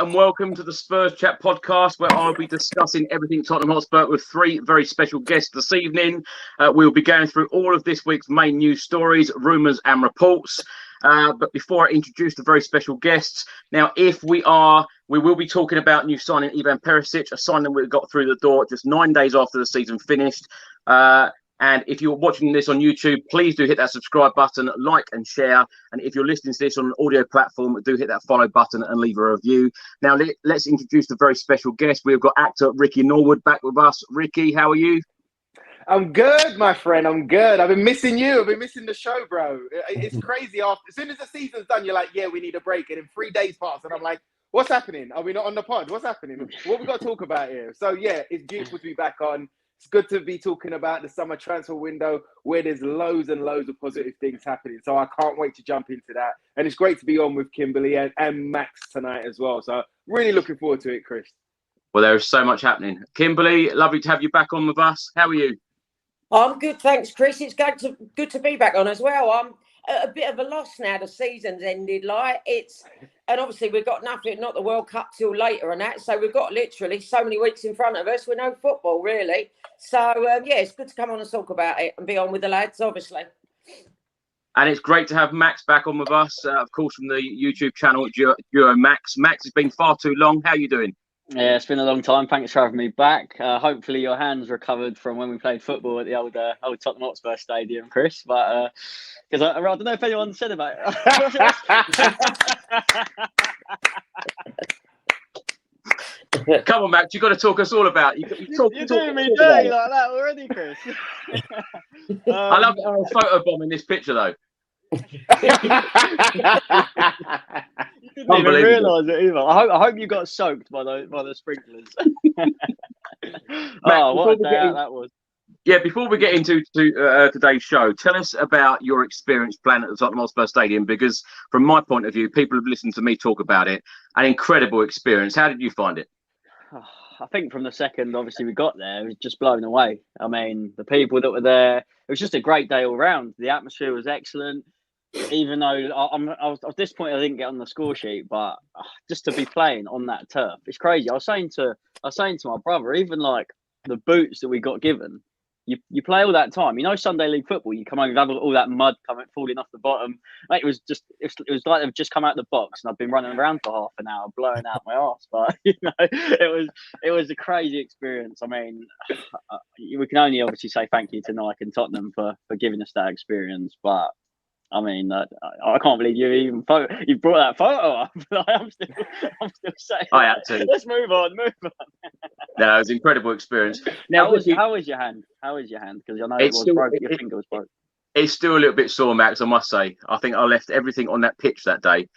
and welcome to the Spurs Chat Podcast, where I'll be discussing everything Tottenham Hotspur with three very special guests this evening. We'll be going through all of this week's main news stories, rumours and reports. But before I introduce the very special guests, now we will be talking about new signing Ivan Perisic, a signing we got through the door just 9 days after the season finished. And if you're watching this on YouTube, please do hit that subscribe button, like and share. And if you're listening to this on an audio platform, do hit that follow button and leave a review. Now, let's introduce the very special guest. We've got actor Ricky Norwood back with us. Ricky, how are you? I'm good, my friend. I'm good. I've been missing you. I've been missing the show, bro. It's crazy. As soon as the season's done, you're like, yeah, we need a break. And in 3 days pass, and I'm like, what's happening? Are we not on the pod? What's happening? What we got to talk about here? So, yeah, it's beautiful to be back on. It's good to be talking about the summer transfer window where there's loads and loads of positive things happening. So I can't wait to jump into that. And it's great to be on with Kimberly and Max tonight as well. So really looking forward to it, Chris. Well, there is so much happening. Kimberly, lovely to have you back on with us. How are you? I'm good, thanks, Chris. It's good to be back on as well. I'm a bit of a loss now. The season's ended, and obviously we've got nothing, not the World Cup till later and that. So we've got literally so many weeks in front of us with no football, really. So yeah, it's good to come on and talk about it and be on with the lads, obviously. And it's great to have Max back on with us, of course, from the YouTube channel Duo Max. Max, it's been far too long. How are you doing? Yeah, it's been a long time. Thanks for having me back. Hopefully your hands recovered from when we played football at the old Tottenham Hotspur Stadium, Chris. But because I don't know if anyone said about it. Come on, Max, you've got to talk us all about it. You're doing me dirty like that already, Chris. I love the photo bomb in this picture, though. You didn't even realise it either. I hope you got soaked by the sprinklers. Oh, what a day out that was. Yeah, before we get into today's show, tell us about your experience playing at the Tottenham Hotspur Stadium, because from my point of view, people have listened to me talk about it. An incredible experience. How did you find it? I think from the second, obviously, we got there, it was just blown away. I mean, the people that were there, it was just a great day all round. The atmosphere was excellent. Even though I was disappointed I didn't get on the score sheet, but just to be playing on that turf, it's crazy. I was saying to my brother, even like the boots that we got given, you play all that time. You know, Sunday League football, you come home, you have all that mud falling off the bottom. Like, it was like they've just come out of the box, and I've been running around for half an hour, blowing out my arse. But you know, it was a crazy experience. I mean, we can only obviously say thank you to Nike and Tottenham for giving us that experience, but. I mean, I can't believe you brought that photo up. I'm still saying. I had to. Let's move on. No, it was an incredible experience. Now, how is your hand? Because I know your finger was broke. It's still a little bit sore, Max, I must say. I think I left everything on that pitch that day.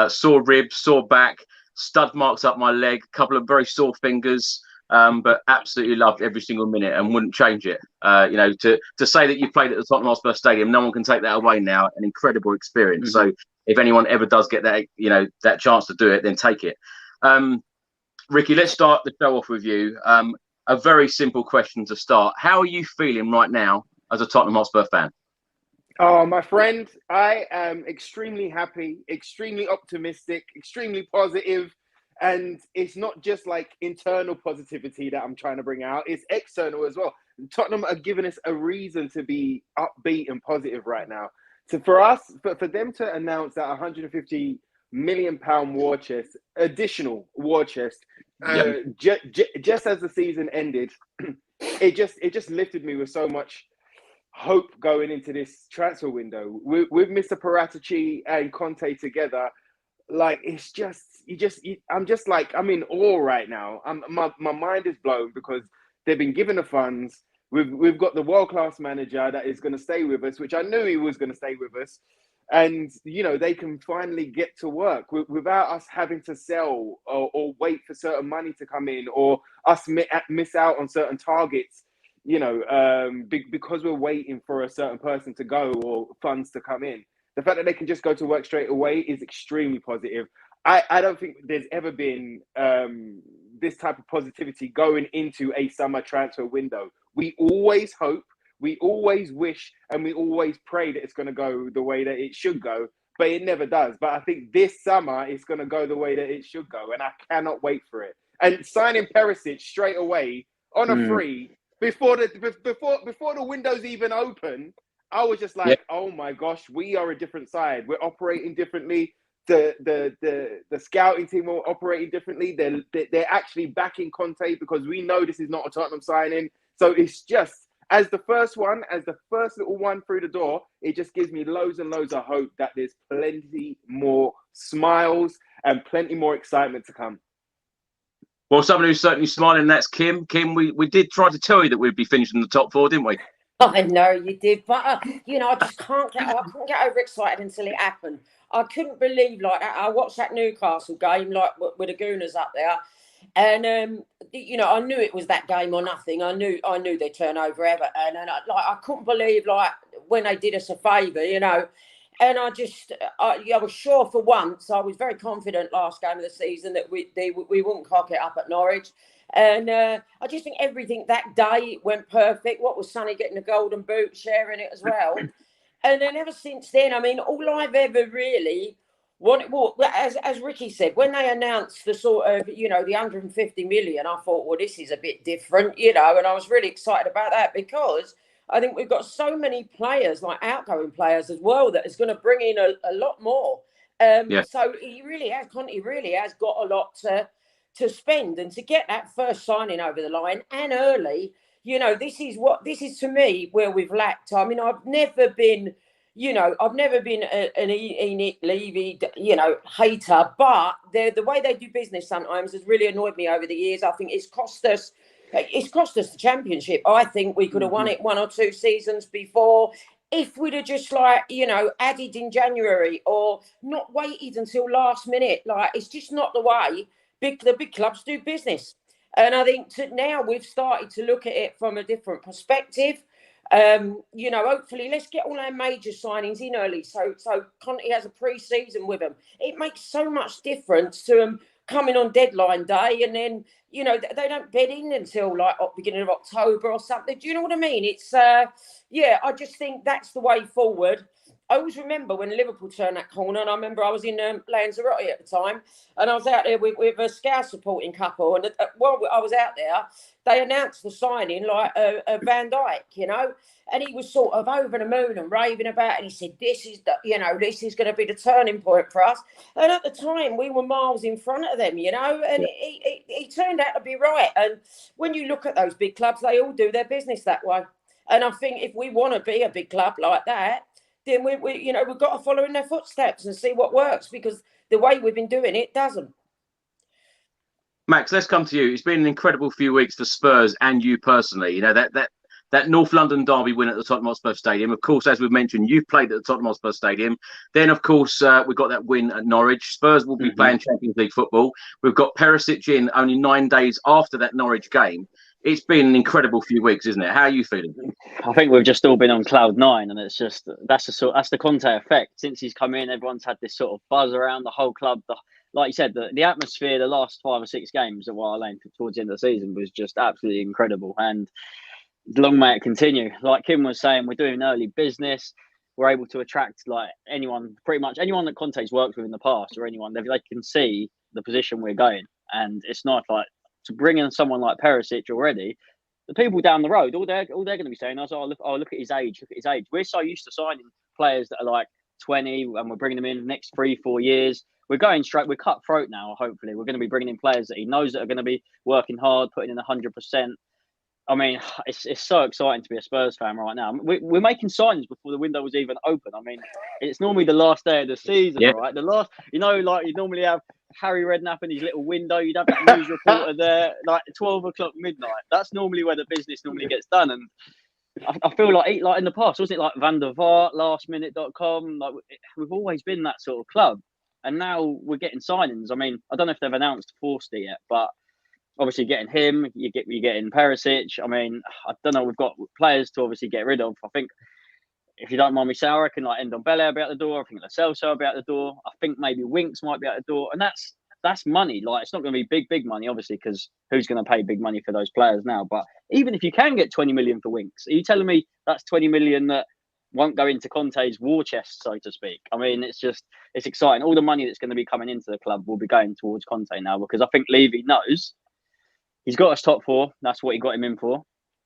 Sore ribs, sore back, stud marks up my leg, a couple of very sore fingers. But absolutely loved every single minute and wouldn't change it. You know, to say that you played at the Tottenham Hotspur Stadium, no one can take that away now. An incredible experience. Mm-hmm. So if anyone ever does get that, you know, that chance to do it, then take it. Ricky, let's start the show off with you. A very simple question to start. How are you feeling right now as a Tottenham Hotspur fan? Oh, my friend, I am extremely happy, extremely optimistic, extremely positive. And it's not just like internal positivity that I'm trying to bring out, it's external as well. Tottenham are giving us a reason to be upbeat and positive right now. So for us, for them to announce that £150 million war chest, additional war chest, just as the season ended, it just lifted me with so much hope going into this transfer window. With Mr. Perišić and Conte together, like, it's just, I'm in awe right now. My mind is blown because they've been given the funds. We've got the world-class manager that is going to stay with us, which I knew he was going to stay with us. And, you know, they can finally get to work without us having to sell or wait for certain money to come in, or us miss out on certain targets, you know, because we're waiting for a certain person to go or funds to come in. The fact that they can just go to work straight away is extremely positive. I don't think there's ever been this type of positivity going into a summer transfer window. We always hope, we always wish, and we always pray that it's going to go the way that it should go. but it never does. But I think this summer it's going to go the way that it should go, and I cannot wait for it. And signing Perisic straight away on a free before the windows even open, I was just like, oh my gosh, we are a different side. We're operating differently. The scouting team are operating differently. They're actually backing Conte because we know this is not a Tottenham signing. So it's just as the first little one through the door, it just gives me loads and loads of hope that there's plenty more smiles and plenty more excitement to come. Well, someone who's certainly smiling, that's Kim. Kim, we did try to tell you that we'd be finishing in the top four, didn't we? I know you did, but I just can't get overexcited until it happened. I couldn't believe like that. I watched that Newcastle game like with the Gooners up there, and I knew it was that game or nothing. I knew they'd turn over Everton, and I couldn't believe like when they did us a favour, And I was sure for once. I was very confident last game of the season that we wouldn't cock it up at Norwich. And I just think everything that day went perfect. What was Sonny getting the golden boot, sharing it as well. And then ever since then, I mean, all I've ever really wanted, as Ricky said, when they announced the sort of, the 150 million, I thought, well, this is a bit different, and I was really excited about that because I think we've got so many players, like outgoing players as well, that is going to bring in a lot more. So Conte really has got a lot to spend, and to get that first signing over the line and early, this is to me where we've lacked. I mean, I've never been an Enoch Levy, hater, but the way they do business sometimes has really annoyed me over the years. I think it's cost us the championship. I think we could have won it 1 or 2 seasons before if we'd have just added in January or not waited until last minute. Like, it's just not the way the big clubs do business. And I think now we've started to look at it from a different perspective. Hopefully let's get all our major signings in early. So Conte has a pre-season with them. It makes so much difference to them coming on deadline day, and then they don't bed in until beginning of October or something. Do you know what I mean? It's I just think that's the way forward. I always remember when Liverpool turned that corner, and I remember I was in Lanzarote at the time, and I was out there with a Scouse supporting couple, and while I was out there, they announced the signing a Van Dijk, and he was sort of over the moon and raving about it, and he said, this is going to be the turning point for us. And at the time, we were miles in front of them, and he turned out to be right. And when you look at those big clubs, they all do their business that way. And I think if we want to be a big club like that, then we've got to follow in their footsteps and see what works, because the way we've been doing it doesn't. Max, let's come to you. It's been an incredible few weeks for Spurs and you personally. That North London derby win at the Tottenham Hotspur Stadium. Of course, as we've mentioned, you've played at the Tottenham Hotspur Stadium. Then, of course, we got that win at Norwich. Spurs will be playing Champions League football. We've got Perisic in only 9 days after that Norwich game. It's been an incredible few weeks, isn't it? How are you feeling? I think we've just all been on cloud 9, and it's just that's the Conte effect. Since he's come in, everyone's had this sort of buzz around the whole club. Like you said, the atmosphere, the last 5 or 6 games at White Lane towards the end of the season was just absolutely incredible, and long may it continue. Like Kim was saying, we're doing early business. We're able to attract pretty much anyone that Conte's worked with in the past, or anyone they can see the position we're going, and it's not like. To bring in someone like Perisic already, the people down the road, all they're going to be saying is, look at his age, look at his age. We're so used to signing players that are like 20, and we're bringing them in the next 3-4 years. We're going straight. We're cutthroat now. Hopefully, we're going to be bringing in players that he knows that are going to be working hard, putting in 100%. I mean, it's so exciting to be a Spurs fan right now. We're making signings before the window was even open. I mean, it's normally the last day of the season, right? The last, you normally have Harry Redknapp in his little window. You'd have that news reporter there, like 12 o'clock midnight. That's normally where the business normally gets done. And I feel like in the past, wasn't it like Van der Vaart, lastminute.com? Like, we've always been that sort of club. And now we're getting signings. I mean, I don't know if they've announced Forster yet, but obviously getting him, you're getting Perisic. I mean, I don't know. We've got players to obviously get rid of. I think, if you don't mind me saying, I reckon like Ndombele will be out the door. I think Lo Celso will be out the door. I think maybe Winks might be out the door. And that's money. Like, it's not going to be big money, obviously, because who's going to pay big money for those players now? But even if you can get 20 million for Winks, are you telling me that's 20 million that won't go into Conte's war chest, so to speak. I mean, it's exciting. All the money that's going to be coming into the club will be going towards Conte now, because I think Levy knows he's got us top 4. That's what he got him in for.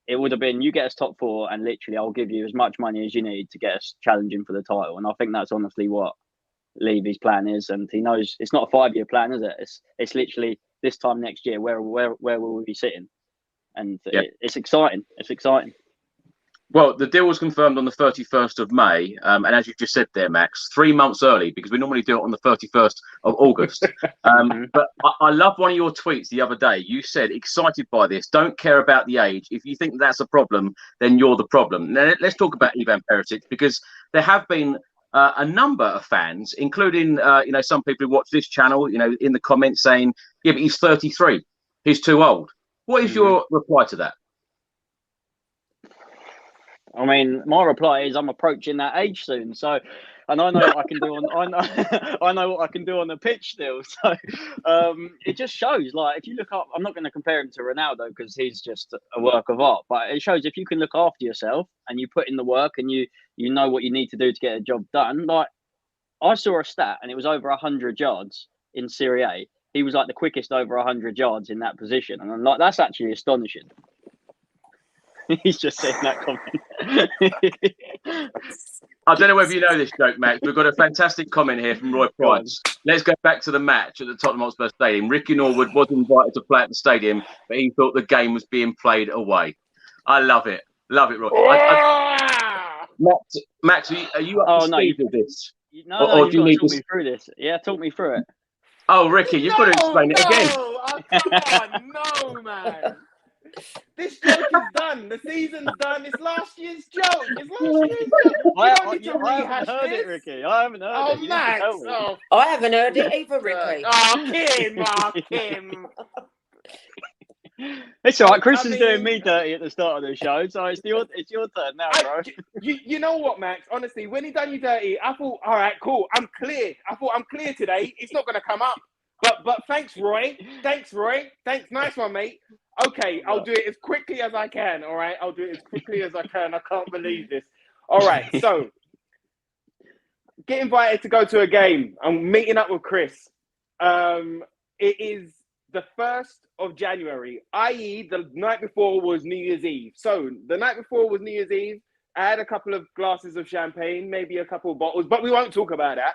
It would have been, you get us top 4 and literally I'll give you as much money as you need to get us challenging for the title. And I think that's honestly what Levy's plan is. And he knows it's not a 5-year plan, is it? It's literally this time next year, where will we be sitting? And it's exciting. It's exciting. Well, the deal was confirmed on the 31st of May. And as you just said there, Max, 3 months early, because we normally do it on the 31st of August. But I love one of your tweets the other day. You said, excited by this, don't care about the age. If you think that's a problem, then you're the problem. Now, let's talk about Ivan Perisic, because there have been a number of fans, including, some people who watch this channel, in the comments saying, yeah, but he's 33. He's too old. What is your reply to that? I mean, my reply is I'm approaching that age soon, so, and I know what I can do on. I know what I can do on the pitch still. So, it just shows. Like, if you look up, I'm not going to compare him to Ronaldo because he's just a work of art. But it shows if you can look after yourself and you put in the work and you know what you need to do to get a job done. Like, I saw a stat and it was over 100 yards in Serie A. He was like the quickest over 100 yards in that position, and I'm like, that's actually astonishing. He's just saying that comment. I don't know whether you know this joke, Max. We've got a fantastic comment here from Roy Price. Let's go back to the match at the Tottenham Hotspur Stadium. Ricky Norwood was invited to play at the stadium, but he thought the game was being played away. I love it. Love it, Roy. Max, are you up to speed with this? No, do you need to talk me through this? Yeah, talk me through it. Oh, Ricky, you've got to explain it again. Oh, come on, no, man. This joke is done. The season's done. It's last year's joke. I haven't heard it, Ricky. I haven't heard it. Max. I haven't heard it either, Ricky. Kim. It's all right. Chris is doing me dirty at the start of the show, so it's your turn now, bro. You know what, Max? Honestly, when he done you dirty, I thought, all right, cool. I'm clear. I thought I'm clear today. It's not going to come up. But thanks, Roy. Thanks. Nice one, mate. Okay, I'll do it as quickly as I can. All right, I'll do it as quickly as I can. I can't believe this. All right, so get invited to go to a game. I'm meeting up with Chris. It is the 1st of January, i.e. the night before was New Year's Eve. So the night before was New Year's Eve. I had a couple of glasses of champagne, maybe a couple of bottles, but we won't talk about that.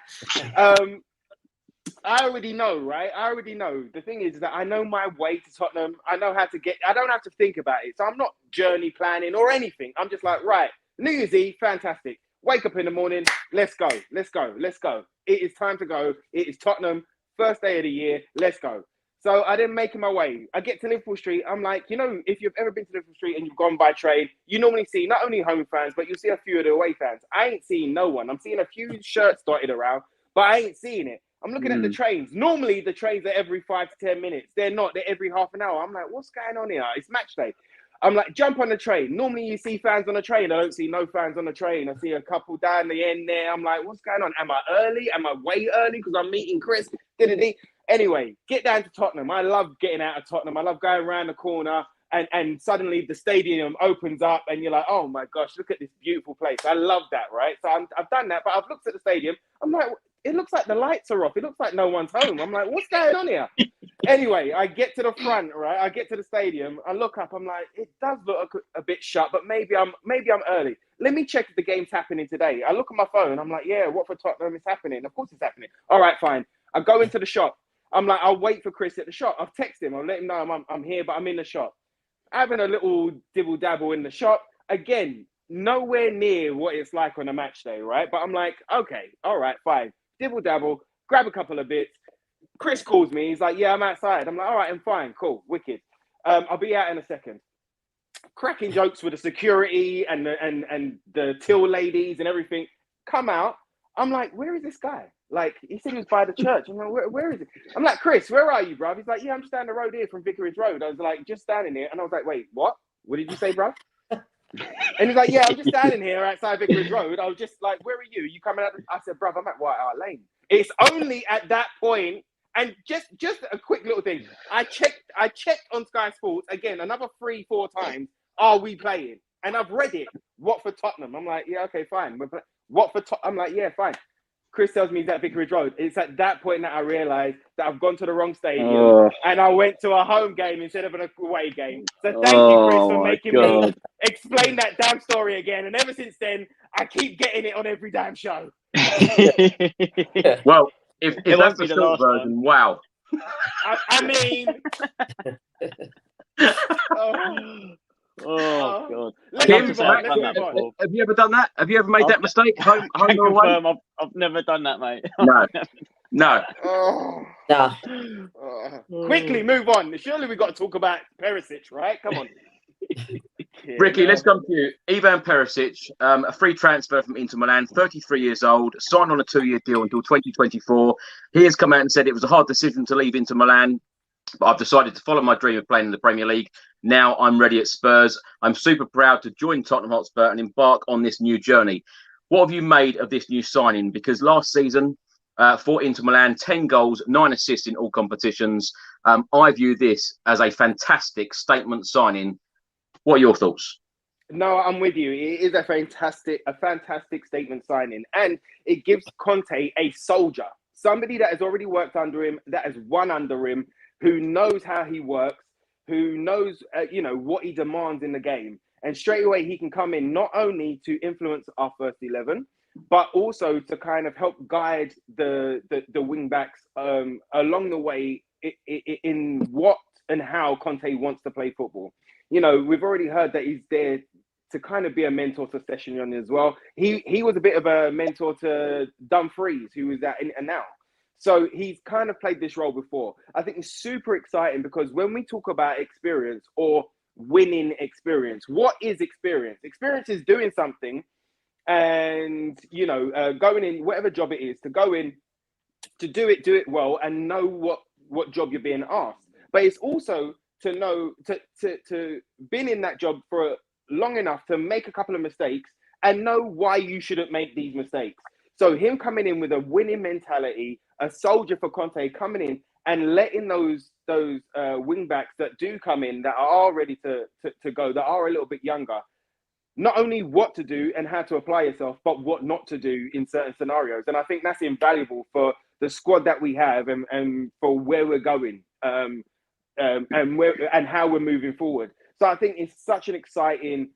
I already know, right? The thing is that I know my way to Tottenham. I know how to get, I don't have to think about it. So I'm not journey planning or anything. I'm just like, right, New Year's Eve, fantastic. Wake up in the morning, let's go. It is time to go. It is Tottenham, first day of the year, let's go. So I didn't make my way. I get to Liverpool Street. I'm like, if you've ever been to Liverpool Street and you've gone by train, you normally see not only home fans, but you'll see a few of the away fans. I ain't seeing no one. I'm seeing a few shirts dotted around, but I ain't seeing it. I'm looking at the trains. Normally, the trains are every 5 to 10 minutes. They're not. They're every half an hour. I'm like, what's going on here? It's match day. I'm like, jump on the train. Normally, you see fans on the train. I don't see no fans on the train. I see a couple down the end there. I'm like, what's going on? Am I early? Am I way early because I'm meeting Chris? Anyway, get down to Tottenham. I love getting out of Tottenham. I love going around the corner and suddenly the stadium opens up and you're like, oh my gosh, look at this beautiful place. I love that, right? So I've done that, but I've looked at the stadium. I'm like, it looks like the lights are off. It looks like no one's home. I'm like, what's going on here? Anyway, I get to the front, right? I get to the stadium. I look up. I'm like, it does look a bit shut, but maybe I'm early. Let me check if the game's happening today. I look at my phone. I'm like, yeah, what for Tottenham is happening? Of course it's happening. All right, fine. I go into the shop. I'm like, I'll wait for Chris at the shop. I've texted him. I'll let him know I'm here, but I'm in the shop. Having a little dibble-dabble in the shop. Again, nowhere near what it's like on a match day, right? But I'm like, okay, all right, fine. Dibble-dabble, grab a couple of bits. Chris calls me. He's like, yeah, I'm outside. I'm like, all right, I'm fine. Cool, wicked. I'll be out in a second. Cracking jokes with the security and the till ladies and everything. Come out. I'm like, where is this guy? Like, he said he was by the church. I'm like, where is it? I'm like, Chris, where are you, bro? He's like, yeah, I'm just down the road here from Vicarage Road. I was like, just standing here. And I was like, wait, what? What did you say, bro? And he's like, yeah, I'm just standing here outside Vicarage Road. I was just like, where are you? You coming out? I said, bro, I'm at White Hart Lane. It's only at that point. And just a quick little thing. I checked on Sky Sports again, another 3-4 times. Are we playing? and I've read it. What for Tottenham? I'm like, yeah, okay, fine. What for Tottenham? I'm like, yeah, fine. Chris tells me he's at Vicarage Road. It's at that point that I realised that I've gone to the wrong stadium and I went to a home game instead of an away game. So thank you, Chris, for making me explain that damn story again. And ever since then, I keep getting it on every damn show. Well, if that's the short version, wow. I mean... Oh God! Kim, have you ever done that? Have you ever made that mistake? Home or away? I've never done that, mate. No. Quickly move on. Surely we've got to talk about Perisic, right? Come on. Ricky, let's come to you. Ivan Perisic, a free transfer from Inter Milan, 33 years old, signed on a 2-year deal until 2024. He has come out and said it was a hard decision to leave Inter Milan, but I've decided to follow my dream of playing in the Premier League. Now I'm ready at Spurs. I'm super proud to join Tottenham Hotspur and embark on this new journey. What have you made of this new signing? Because last season for Inter Milan, 10 goals, 9 assists in all competitions. I view this as a fantastic statement signing. What are your thoughts? No, I'm with you. It is a fantastic statement signing. And it gives Conte a soldier, somebody that has already worked under him, that has won under him, who knows how he works, who knows, what he demands in the game. And straight away, he can come in not only to influence our first 11, but also to kind of help guide the wing backs along the way in what and how Conte wants to play football. We've already heard that he's there to kind of be a mentor to Sessegnon as well. He was a bit of a mentor to Dumfries, who was at Inter now. So he's kind of played this role before. I think it's super exciting because when we talk about experience or winning experience, what is experience? Experience is doing something and, going in, whatever job it is, to go in, to do it well and know what job you're being asked. But it's also to know, to been in that job for long enough to make a couple of mistakes and know why you shouldn't make these mistakes. So him coming in with a winning mentality, a soldier for Conte coming in and letting those wing backs that do come in that are ready to go, that are a little bit younger, not only what to do and how to apply yourself, but what not to do in certain scenarios. And I think that's invaluable for the squad that we have and for where we're going and how we're moving forward. So I think it's such an exciting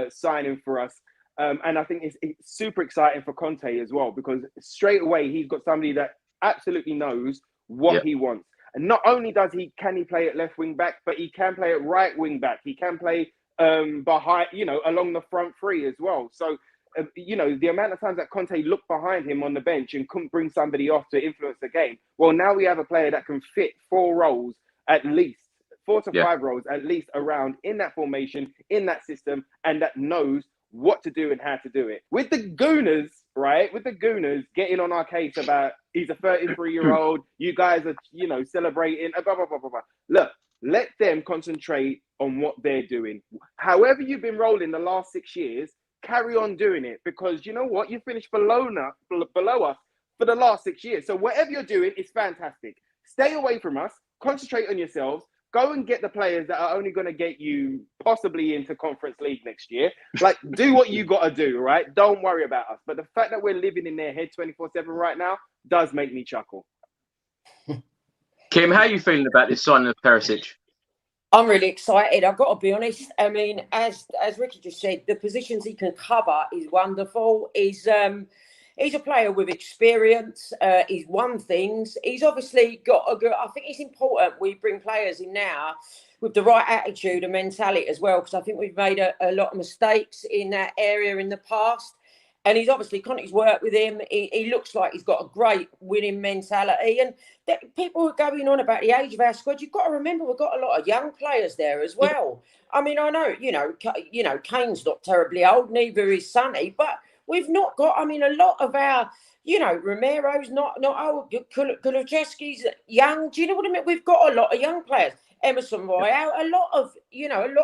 signing for us. And I think it's super exciting for Conte as well, because straight away he's got somebody that absolutely knows what he wants. And not only can he play at left wing back, but he can play at right wing back. He can play behind, along the front three as well. So, the amount of times that Conte looked behind him on the bench and couldn't bring somebody off to influence the game. Well, now we have a player that can fit 4 roles at least, 4 to 5 roles at least around in that formation, in that system, and that knows what to do and how to do it. With the Gooners, right? With the Gooners getting on our case about he's a 33-year-old, you guys are, celebrating, blah, blah, blah, blah, blah. Look, let them concentrate on what they're doing. However you've been rolling the last 6 years, carry on doing it, because you know what? You finished below us for the last 6 years. So whatever you're doing is fantastic. Stay away from us. Concentrate on yourselves. Go and get the players that are only going to get you possibly into Conference League next year. Like, do what you got to do, right? Don't worry about us. But the fact that we're living in their head 24/7 right now does make me chuckle. Kim, how are you feeling about this signing of Perisic? I'm really excited. I've got to be honest. I mean, as Ricky just said, the positions he can cover is wonderful. He's a player with experience. He's won things. He's obviously got a good... I think it's important we bring players in now with the right attitude and mentality as well, because I think we've made a lot of mistakes in that area in the past. And he's obviously, Conte's worked with him. He looks like he's got a great winning mentality. And people are going on about the age of our squad. You've got to remember we've got a lot of young players there as well. I mean, I know, Kane's not terribly old, neither is Sonny, but we've not got, a lot of our, Romero's not old, Kulusevski's young. Do you know what I mean? We've got a lot of young players. Emerson Royale, a lot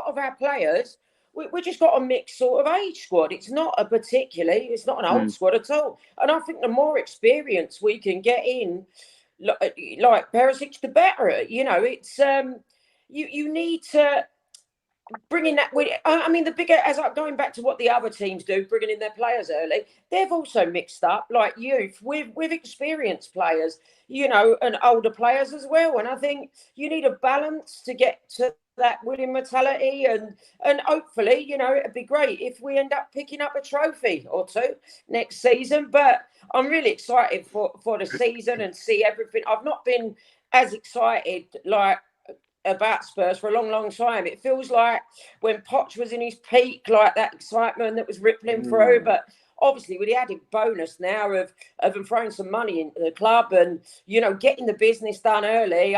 of our players, we just got a mixed sort of age squad. It's not it's not an old squad at all. And I think the more experience we can get in, like Perisic, the better. It's you need to bringing that. I mean, the bigger as going back to what the other teams do, bringing in their players early. They've also mixed up like youth with experienced players, and older players as well. And I think you need a balance to get to that winning mentality, and hopefully, it'd be great if we end up picking up a trophy or two next season. But I'm really excited for the season and see everything. I've not been as excited about Spurs for a long time. It feels like when Poch was in his peak, like that excitement that was rippling through. But obviously, with the added bonus now of them throwing some money into the club and getting the business done early,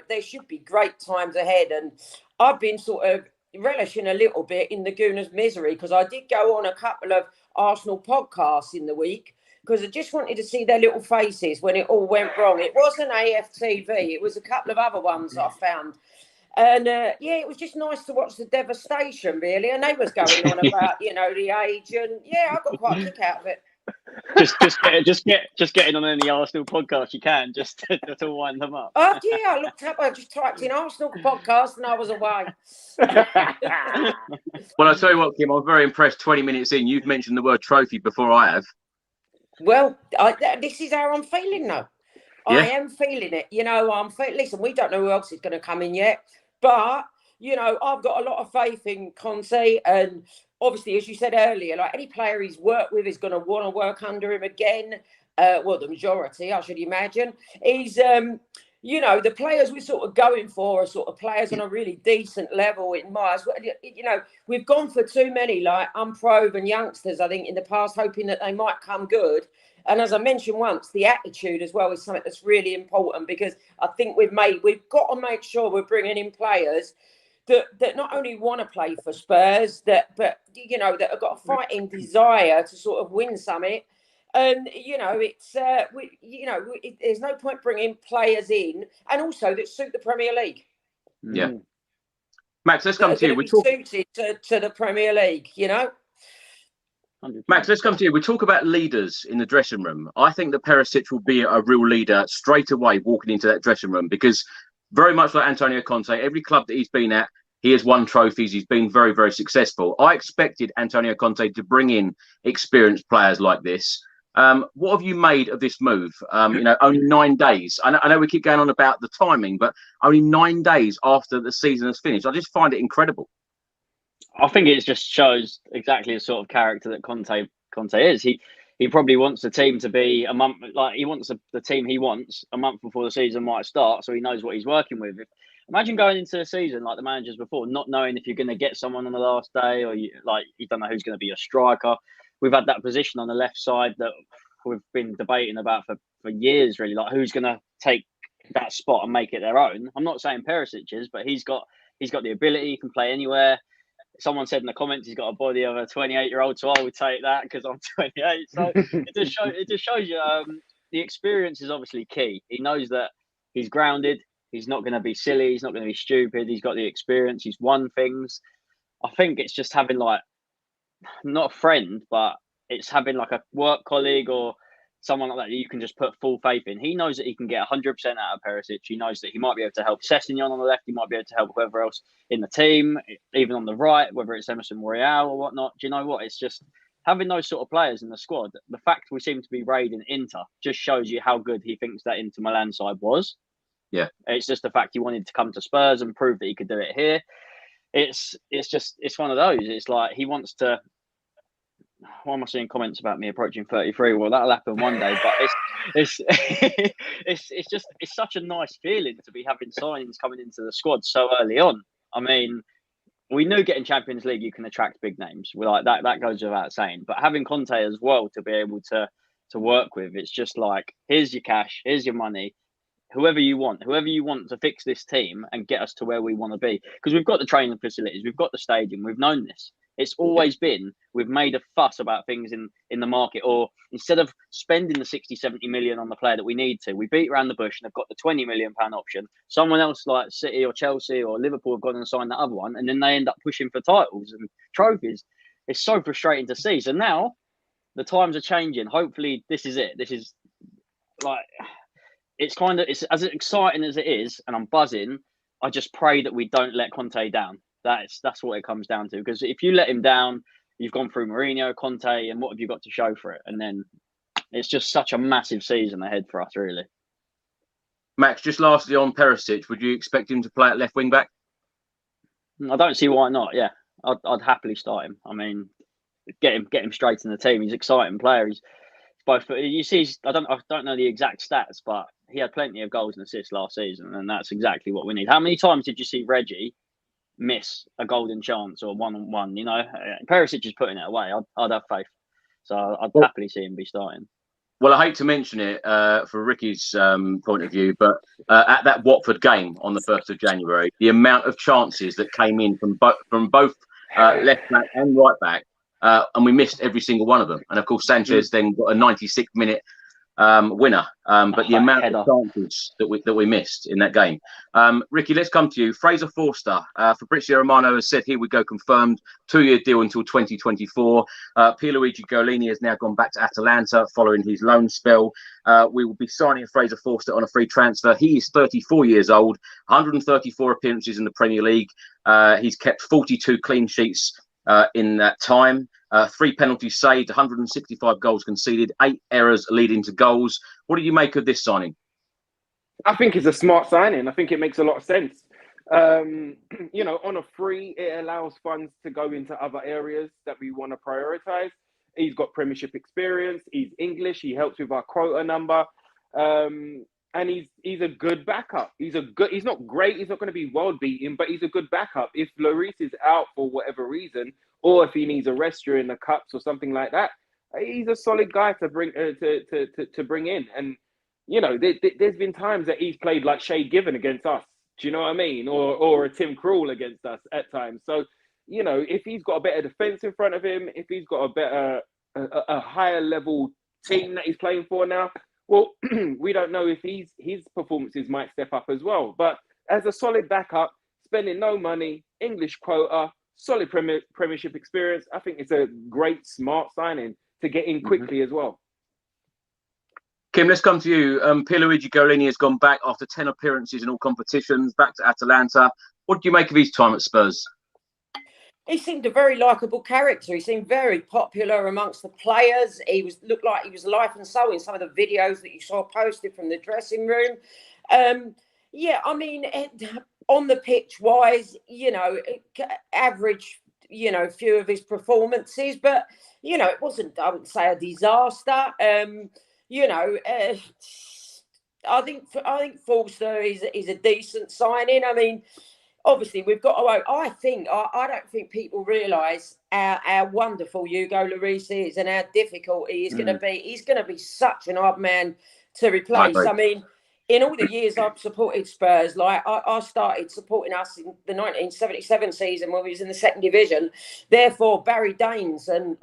there should be great times ahead. And I've been sort of relishing a little bit in the Gooners' misery because I did go on a couple of Arsenal podcasts in the week, because I just wanted to see their little faces when it all went wrong. It wasn't AFTV. It was a couple of other ones I found. And, it was just nice to watch the devastation, really. And they was going on about, the age. And, I got quite a kick out of it. Just getting on any Arsenal podcast you can, just to wind them up. Oh, yeah, I looked up. I just typed in Arsenal podcast and I was away. Well, I'll tell you what, Kim, I'm very impressed. 20 minutes in, you've mentioned the word trophy before I have. Well, this is how I'm feeling now. Yeah. I am feeling it. Listen, we don't know who else is going to come in yet, but I've got a lot of faith in Conte, and obviously, as you said earlier, like any player he's worked with is going to want to work under him again. The majority, I should imagine. He's the players we're sort of going for are sort of players on a really decent level in my eyes. We've gone for too many like unproven youngsters, I think, in the past, hoping that they might come good. And as I mentioned once, the attitude as well is something that's really important, because I think we've got to make sure we're bringing in players that not only want to play for Spurs, that have got a fighting desire to sort of win something. And there's no point bringing players in, and also that suit the Premier League. Yeah, Max, let's come to you. We talk suited to the Premier League, 100%. Max, let's come to you. We talk about leaders in the dressing room. I think that Perisic will be a real leader straight away walking into that dressing room, because very much like Antonio Conte, every club that he's been at, he has won trophies. He's been very, very successful. I expected Antonio Conte to bring in experienced players like this. What have you made of this move? Only 9 days. I know we keep going on about the timing, but only 9 days after the season has finished. I just find it incredible. I think it just shows exactly the sort of character that Conte is. He probably wants the team to be a month, like he wants the team he wants a month before the season might start, so he knows what he's working with. Imagine going into the season like the managers before, not knowing if you're going to get someone on the last day, or you don't know who's going to be a striker. We've had that position on the left side that we've been debating about for years, really, like who's going to take that spot and make it their own. I'm not saying Perisic is, but he's got the ability. He can play anywhere. Someone said in the comments he's got a body of a 28-year-old, so I would take that because I'm 28. So it just shows you the experience is obviously key. He knows that he's grounded. He's not going to be silly. He's not going to be stupid. He's got the experience. He's won things. I think it's just having not a friend, but it's having like a work colleague or someone like that you can just put full faith in. He knows that he can get 100% out of Perisic. He knows that he might be able to help Sessegnon on the left. He might be able to help whoever else in the team, even on the right, whether it's Emerson Royale or whatnot. Do you know what? It's just having those sort of players in the squad. The fact we seem to be raiding Inter just shows you how good he thinks that Inter Milan side was. Yeah. It's just the fact he wanted to come to Spurs and prove that he could do it here. It's one of those. It's like he wants to. Why am I seeing comments about me approaching 33? Well, that'll happen one day. But it's such a nice feeling to be having signings coming into the squad so early on. I mean, we knew getting Champions League you can attract big names. We're like that goes without saying. But having Conte as well to be able to work with, it's just like, here's your cash, here's your money. Whoever you want to fix this team and get us to where we want to be. Because we've got the training facilities, we've got the stadium, we've known this. It's always been, we've made a fuss about things in the market, or instead of spending the 60, 70 million on the player that we need to, we beat around the bush and have got the £20 million option. Someone else like City or Chelsea or Liverpool have gone and signed that other one, and then they end up pushing for titles and trophies. It's so frustrating to see. So now the times are changing. Hopefully this is it. This is like, it's as exciting as it is, and I'm buzzing. I just pray that we don't let Conte down. That's what it comes down to. Because if you let him down, you've gone through Mourinho, Conte, and what have you got to show for it? And then it's just such a massive season ahead for us, really. Max, just lastly on Perisic, would you expect him to play at left wing back? I don't see why not. Yeah, I'd happily start him. I mean, get him straight in the team. He's an exciting player. He's both. You see, I don't know the exact stats, but he had plenty of goals and assists last season, and that's exactly what we need. How many times did you see Reggie miss a golden chance or 1-on-1? You know, Perisic is putting it away. I'd have faith. So I'd happily see him be starting. Well, I hate to mention it for Ricky's point of view, but at that Watford game on the 1st of January, the amount of chances that came in from both left back and right back, and we missed every single one of them. And of course, Sanchez then got a 96-minute winner. But the amount of chances that we missed in that game. Ricky, let's come to you. Fraser Forster, Fabrizio Romano has said, here we go, confirmed, 2-year deal until 2024. Pierluigi Golini has now gone back to Atalanta following his loan spell. We will be signing Fraser Forster on a free transfer. He is 34 years old, 134 appearances in the Premier League. He's kept 42 clean sheets in that time. 3 penalties saved, 165 goals conceded, 8 errors leading to goals. What do you make of this signing? I think it's a smart signing. I think it makes a lot of sense. You know, on a free, it allows funds to go into other areas that we want to prioritize. He's got Premiership experience. He's English. He helps with our quota number. And he's a good backup. He's not great. He's not going to be world beating, but he's a good backup. If Lloris is out for whatever reason, or if he needs a rest during the cups or something like that, he's a solid guy to bring to bring in. And you know, there's been times that he's played like Shay Given against us. Do you know what I mean? Or a Tim Krul against us at times. So you know, if he's got a better defense in front of him, if he's got a higher level team that he's playing for now, well, we don't know if his performances might step up as well. But as a solid backup, spending no money, English quota, solid Premiership experience, I think it's a great, smart signing to get in quickly as well. Kim, let's come to you. Pierluigi Golini has gone back after 10 appearances in all competitions, back to Atalanta. What do you make of his time at Spurs? He seemed a very likeable character. He seemed very popular amongst the players. Looked like he was life and soul in some of the videos that you saw posted from the dressing room. Yeah, I mean, on the pitch wise, you know, average, you know, few of his performances, but you know, it wasn't, I wouldn't say, a disaster. You know, I think Forster is a decent signing. I mean, obviously, we've got to. I don't think people realise how wonderful Hugo Lloris is and how difficult he is going to be. He's going to be such an odd man to replace. I mean, in all the years I've supported Spurs, like I started supporting us in the 1977 season when we was in the 2nd division. Therefore, Barry Daines and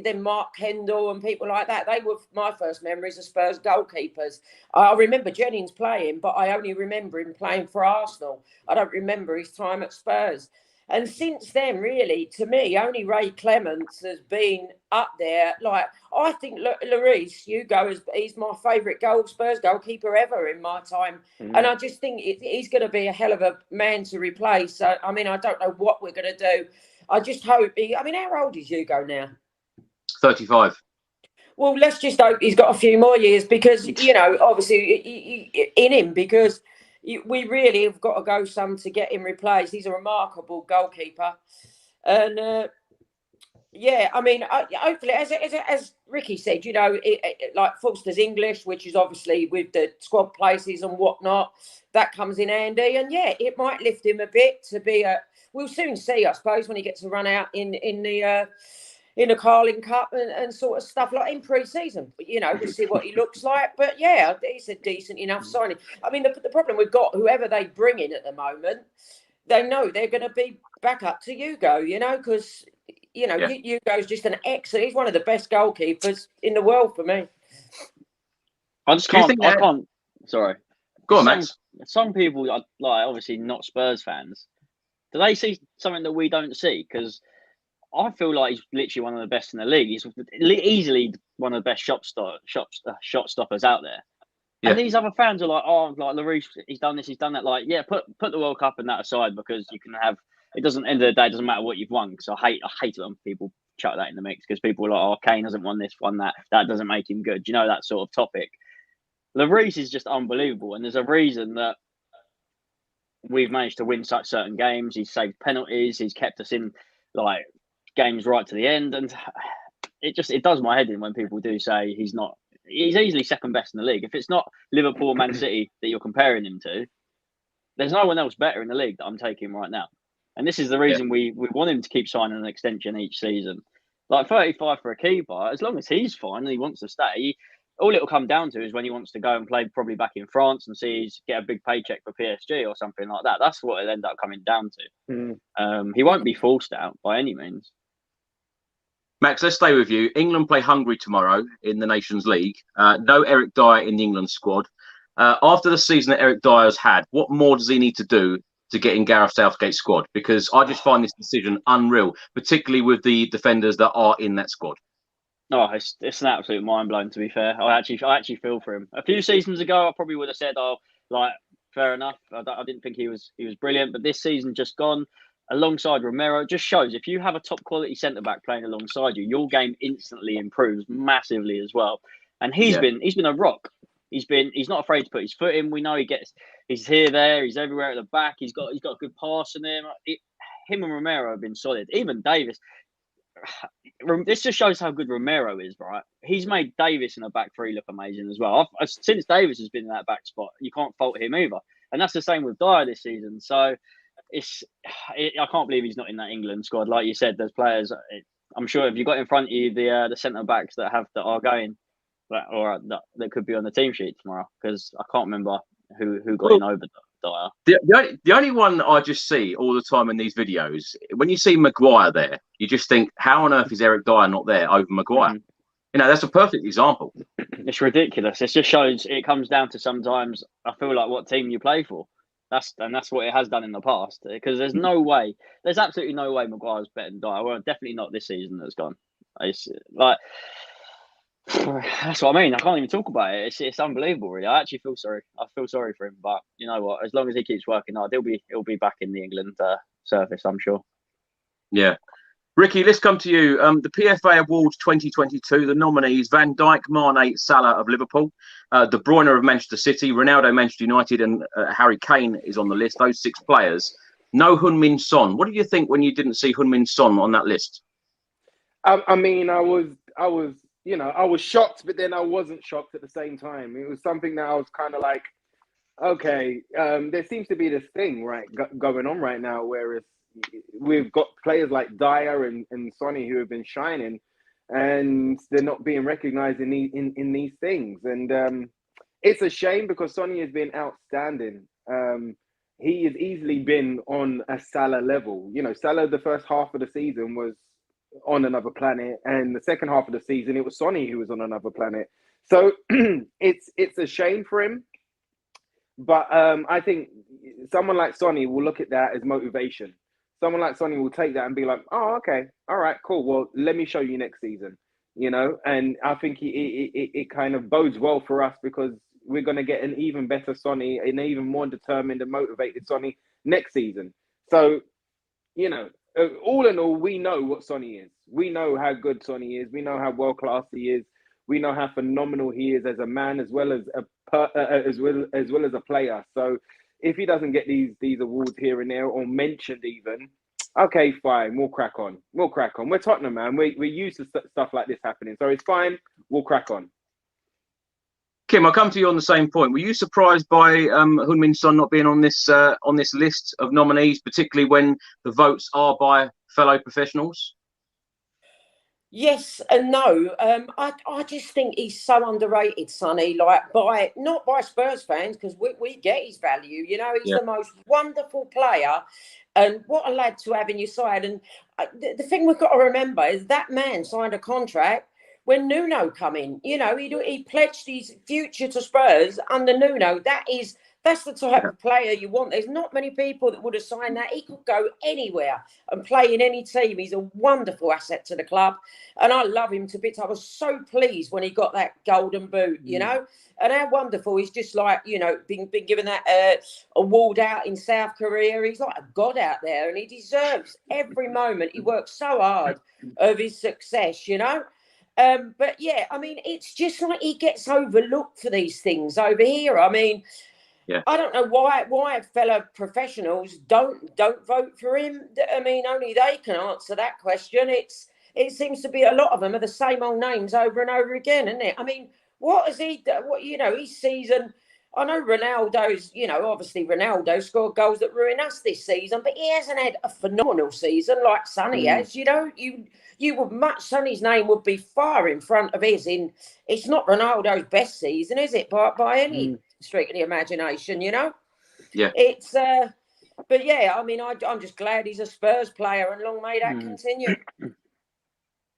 then Mark Kendall and people like that, they were my first memories of Spurs goalkeepers. I remember Jennings playing, but I only remember him playing for Arsenal. I don't remember his time at Spurs. And since then, really, to me, only Ray Clements has been up there. Like, I think Lloris, Hugo, he's my favourite Spurs goalkeeper ever in my time. And I just think he's going to be a hell of a man to replace. I mean, I don't know what we're going to do. I just hope how old is Hugo now? 35. Well, let's just hope he's got a few more years because, you know, obviously in him, because we really have got to go some to get him replaced. He's a remarkable goalkeeper. And, yeah, I mean, hopefully, as Ricky said, you know, like Forster's English, which is obviously with the squad places and whatnot, that comes in handy. And, yeah, it might lift him a bit to be we'll soon see, I suppose, when he gets to run out in the Carling Cup and sort of stuff like in pre-season. But, you know, we'll see what he looks like. But, yeah, it's a decent enough signing. I mean, the problem we've got, whoever they bring in at the moment, they know they're going to be back up to Hugo, you know, because, you know, Hugo's just an excellent, he's one of the best goalkeepers in the world for me. I can't, sorry. Go on, Max. Some people, like, obviously not Spurs fans, do they see something that we don't see? Because I feel like he's literally one of the best in the league. He's easily one of the best shot stoppers out there. Yeah. And these other fans are like, oh, like Lloris, he's done this, he's done that. Like, yeah, put the World Cup and that aside because you can have it doesn't, end of the day, it doesn't matter what you've won, because I hate it when people chuck that in the mix, because people are like, oh, Kane hasn't won this, won that. That doesn't make him good. You know, that sort of topic. Lloris is just unbelievable. And there's a reason that we've managed to win such certain games. He's saved penalties. He's kept us in like games right to the end. And it does my head in when people do say he's easily second best in the league. If it's not Liverpool, Man City that you're comparing him to, there's no one else better in the league that I'm taking right now. And this is the reason we want him to keep signing an extension each season. Like 35 for a keeper, as long as he's fine and he wants to stay, all it'll come down to is when he wants to go and play probably back in France and get a big paycheck for PSG or something like that. That's what it'll end up coming down to. He won't be forced out by any means. Max, let's stay with you. England play Hungary tomorrow in the Nations League. No Eric Dyer in the England squad. After the season that Eric Dyer's had, what more does he need to do to get in Gareth Southgate's squad? Because I just find this decision unreal, particularly with the defenders that are in that squad. Oh, it's an absolute mind blowing, to be fair. I actually feel for him. A few seasons ago, I probably would have said, oh, like, fair enough. I didn't think he was brilliant, but this season just gone alongside Romero just shows if you have a top quality centre back playing alongside you, your game instantly improves massively as well. And he's been a rock. He's not afraid to put his foot in. We know he's here, there, he's everywhere at the back. He's got a good pass in him. Him and Romero have been solid. Even Davis. This just shows how good Romero is, right? He's made Davis in the back three look amazing as well. Since Davis has been in that back spot, you can't fault him either. And that's the same with Dyer this season. So I can't believe he's not in that England squad. Like you said, there's players. I'm sure if you got in front of you the centre backs that are going, or that could be on the team sheet tomorrow, because I can't remember who got in over Dyer. The only one I just see all the time in these videos, when you see Maguire there, you just think, how on earth is Eric Dyer not there over Maguire? Mm-hmm. You know, that's a perfect example. It's ridiculous. It just shows it comes down to sometimes, I feel like, what team you play for. That's what it has done in the past. Because there's absolutely no way Maguire's better than Dyer. Well, definitely not this season that's gone. It's like, that's what I mean. I can't even talk about it. It's unbelievable, really. I actually feel sorry. I feel sorry for him, but you know what? As long as he keeps working hard, he'll be back in the England surface, I'm sure. Yeah, Ricky, let's come to you. The PFA Awards 2022. The nominees: Van Dijk, Mane, Salah of Liverpool, De Bruyne of Manchester City, Ronaldo, Manchester United, and Harry Kane is on the list. Those 6 players. No Heung-min Son. What did you think when you didn't see Heung-min Son on that list? I mean, I was. You know, I was shocked, but then I wasn't shocked at the same time. It was something that I was kind of like, okay, there seems to be this thing going on right now, where we've got players like Dyer and Sonny who have been shining, and they're not being recognised in these things. And it's a shame, because Sonny has been outstanding. He has easily been on a Salah level. You know, Salah, the first half of the season was on another planet, and the second half of the season it was Sonny who was on another planet. So it's a shame for him, but I think someone like Sonny will look at that as motivation. Someone like Sonny will take that and be like, oh, okay, all right, cool, well, let me show you next season, you know. And I think it kind of bodes well for us, because we're going to get an even better Sonny, an even more determined and motivated Sonny next season. So, you know, all in all, we know what Sonny is. We know how good Sonny is. We know how world class he is. We know how phenomenal he is as a man, as well as a player. So, if he doesn't get these awards here and there, or mentioned even, okay, fine, we'll crack on. We're Tottenham, man. We're used to stuff like this happening, so it's fine. We'll crack on. Kim, I'll come to you on the same point. Were you surprised by Heung-min Son not being on this list of nominees, particularly when the votes are by fellow professionals? Yes and no. I just think he's so underrated, Sonny. Like not by Spurs fans, because we get his value. You know, he's the most wonderful player, and what a lad to have in your side. And the thing we've got to remember is that man signed a contract when Nuno come in. You know, he pledged his future to Spurs under Nuno. That is That's the type of player you want. There's not many people that would have signed that. He could go anywhere and play in any team. He's a wonderful asset to the club. And I love him to bits. I was so pleased when he got that golden boot, you know. And how wonderful. He's just like, you know, been given that award out in South Korea. He's like a god out there, and he deserves every moment. He works so hard of his success, you know. But, yeah, I mean, it's just like he gets overlooked for these things over here. I mean, I don't know why fellow professionals don't vote for him. I mean, only they can answer that question. It seems to be a lot of them are the same old names over and over again, isn't it? I mean, what has he done? What, you know, his season. I know Ronaldo's, you know, obviously Ronaldo scored goals that ruin us this season, but he hasn't had a phenomenal season like Sonny has. You know, you would much Sonny's name would be far in front of his. It's not Ronaldo's best season, is it? By any stretch of the imagination, you know. Yeah. It's but yeah, I mean, I'm just glad he's a Spurs player, and long may that continue.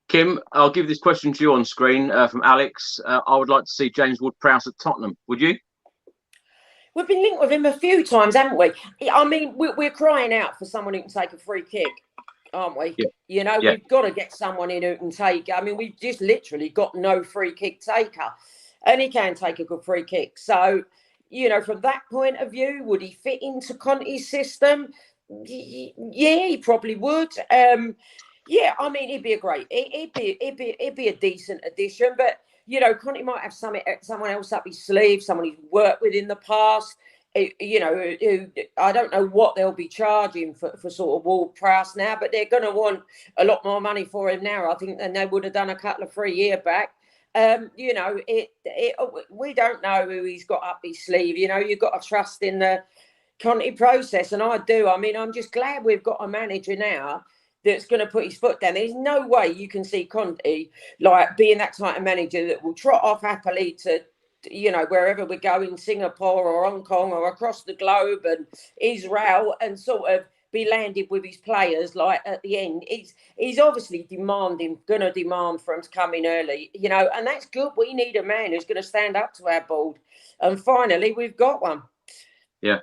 Kim, I'll give this question to you on screen from Alex. I would like to see James Ward-Prowse at Tottenham. Would you? We've been linked with him a few times, haven't we? I mean, we're crying out for someone who can take a free kick, aren't we? Yeah. You know, we've got to get someone in who can take. I mean, we've just literally got no free kick taker, and he can take a good free kick. So, you know, from that point of view, would he fit into Conte's system? Yeah, he probably would. Yeah, I mean, he'd be a great. He'd be a decent addition, but. You know, Conte might have someone else up his sleeve, someone he's worked with in the past. You know, who I don't know what they'll be charging for sort of Ward-Prowse now, but they're going to want a lot more money for him now, I think, than they would have done a couple of 3 years back. You know, we don't know who he's got up his sleeve. You know, you've got to trust in the Conte process, and I do. I mean, I'm just glad we've got a manager now that's going to put his foot down. There's no way you can see Conte like being that type of manager that will trot off happily to, you know, wherever we go in Singapore or Hong Kong or across the globe and Israel and sort of be landed with his players like at the end. He's obviously going to demand for him to come in early, you know, and that's good. We need a man who's going to stand up to our board. And finally, we've got one. Yeah.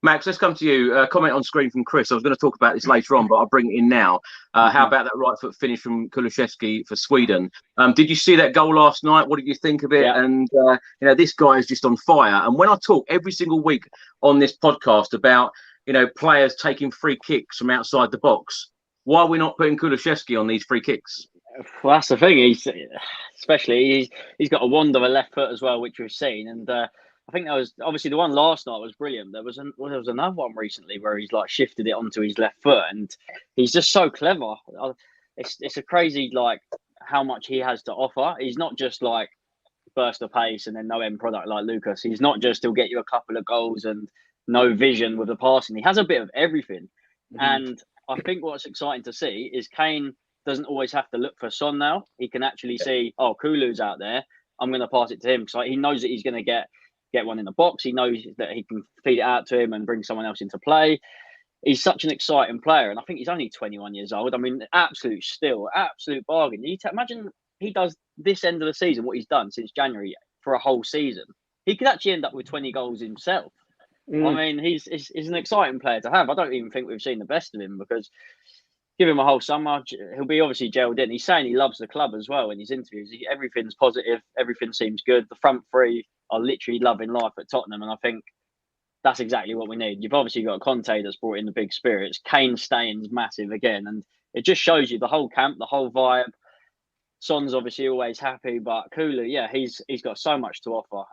Max, let's come to you. Comment on screen from Chris. I was going to talk about this later on, but I'll bring it in now. How about that right foot finish from Kulusevski for Sweden? Did you see that goal last night? What did you think of it? Yeah. And, you know, this guy is just on fire. And when I talk every single week on this podcast about, you know, players taking free kicks from outside the box, why are we not putting Kulusevski on these free kicks? Well, that's the thing. He's got a wand of a left foot as well, which we've seen. And I think that was obviously the one last night was brilliant. There was another one recently where he's like shifted it onto his left foot, and he's just so clever. It's a crazy like how much he has to offer. He's not just like burst of pace and then no end product like Lucas. He's not just he'll get you a couple of goals and no vision with the passing. He has a bit of everything, and I think what's exciting to see is Kane doesn't always have to look for Son now. He can actually see, oh, Kulu's out there. I'm going to pass it to him because he knows that he's going to get one in the box. He knows that he can feed it out to him and bring someone else into play. He's such an exciting player, and I think he's only 21 years old. I mean, absolute bargain. Imagine he does this end of the season, what he's done since January for a whole season. He could actually end up with 20 goals himself. I mean, he's an exciting player to have. I don't even think we've seen the best of him because give him a whole summer. He'll be obviously gelled in. He's saying he loves the club as well in his interviews. Everything's positive. Everything seems good. The front three are literally loving life at Tottenham, and I think that's exactly what we need. You've obviously got Conte that's brought in the big spirits. Kane staying's massive again, and it just shows you the whole camp, the whole vibe. Son's obviously always happy, but Kulu, yeah, he's got so much to offer.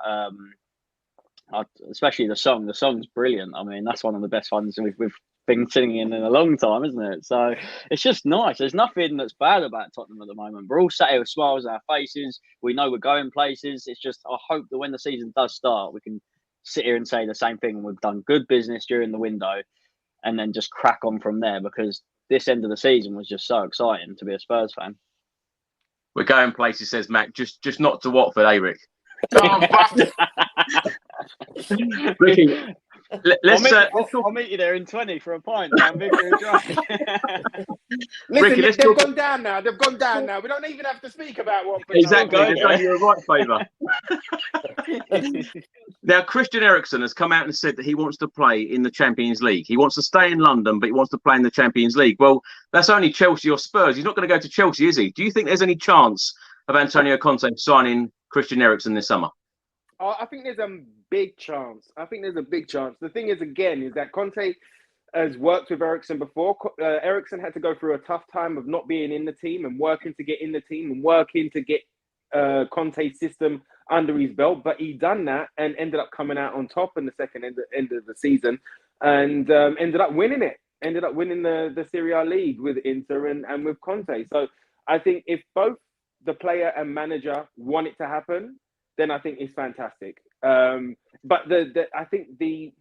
Especially the song. The song's brilliant. I mean, that's one of the best ones we've been singing in a long time, isn't it? So it's just nice. There's nothing that's bad about Tottenham at the moment. We're all sat here with smiles on our faces. We know we're going places. It's just I hope that when the season does start, we can sit here and say the same thing. We've done good business during the window and then just crack on from there, because this end of the season was just so exciting to be a Spurs fan. We're going places, says Mac. Just not to Watford, eh, Rick? Ricky, I'll meet you there in 20 for a pint down Victory Drive. Listen, Ricky, they've gone down now. They've gone down now. We don't even have to speak about Watford. Exactly. They've done you a right favour. Now, Christian Eriksen has come out and said that he wants to play in the Champions League. He wants to stay in London, but he wants to play in the Champions League. Well, that's only Chelsea or Spurs. He's not going to go to Chelsea, is he? Do you think there's any chance of Antonio Conte signing Christian Eriksen this summer? I think there's a big chance. The thing is, again, is that Conte has worked with Eriksen before. Eriksen had to go through a tough time of not being in the team and working to get in the team and working to get Conte's system under his belt, but he done that and ended up coming out on top in the second end of the season, and ended up winning the Serie A league with Inter and with Conte. So I think if both the player and manager want it to happen, then I think it's fantastic. But I think the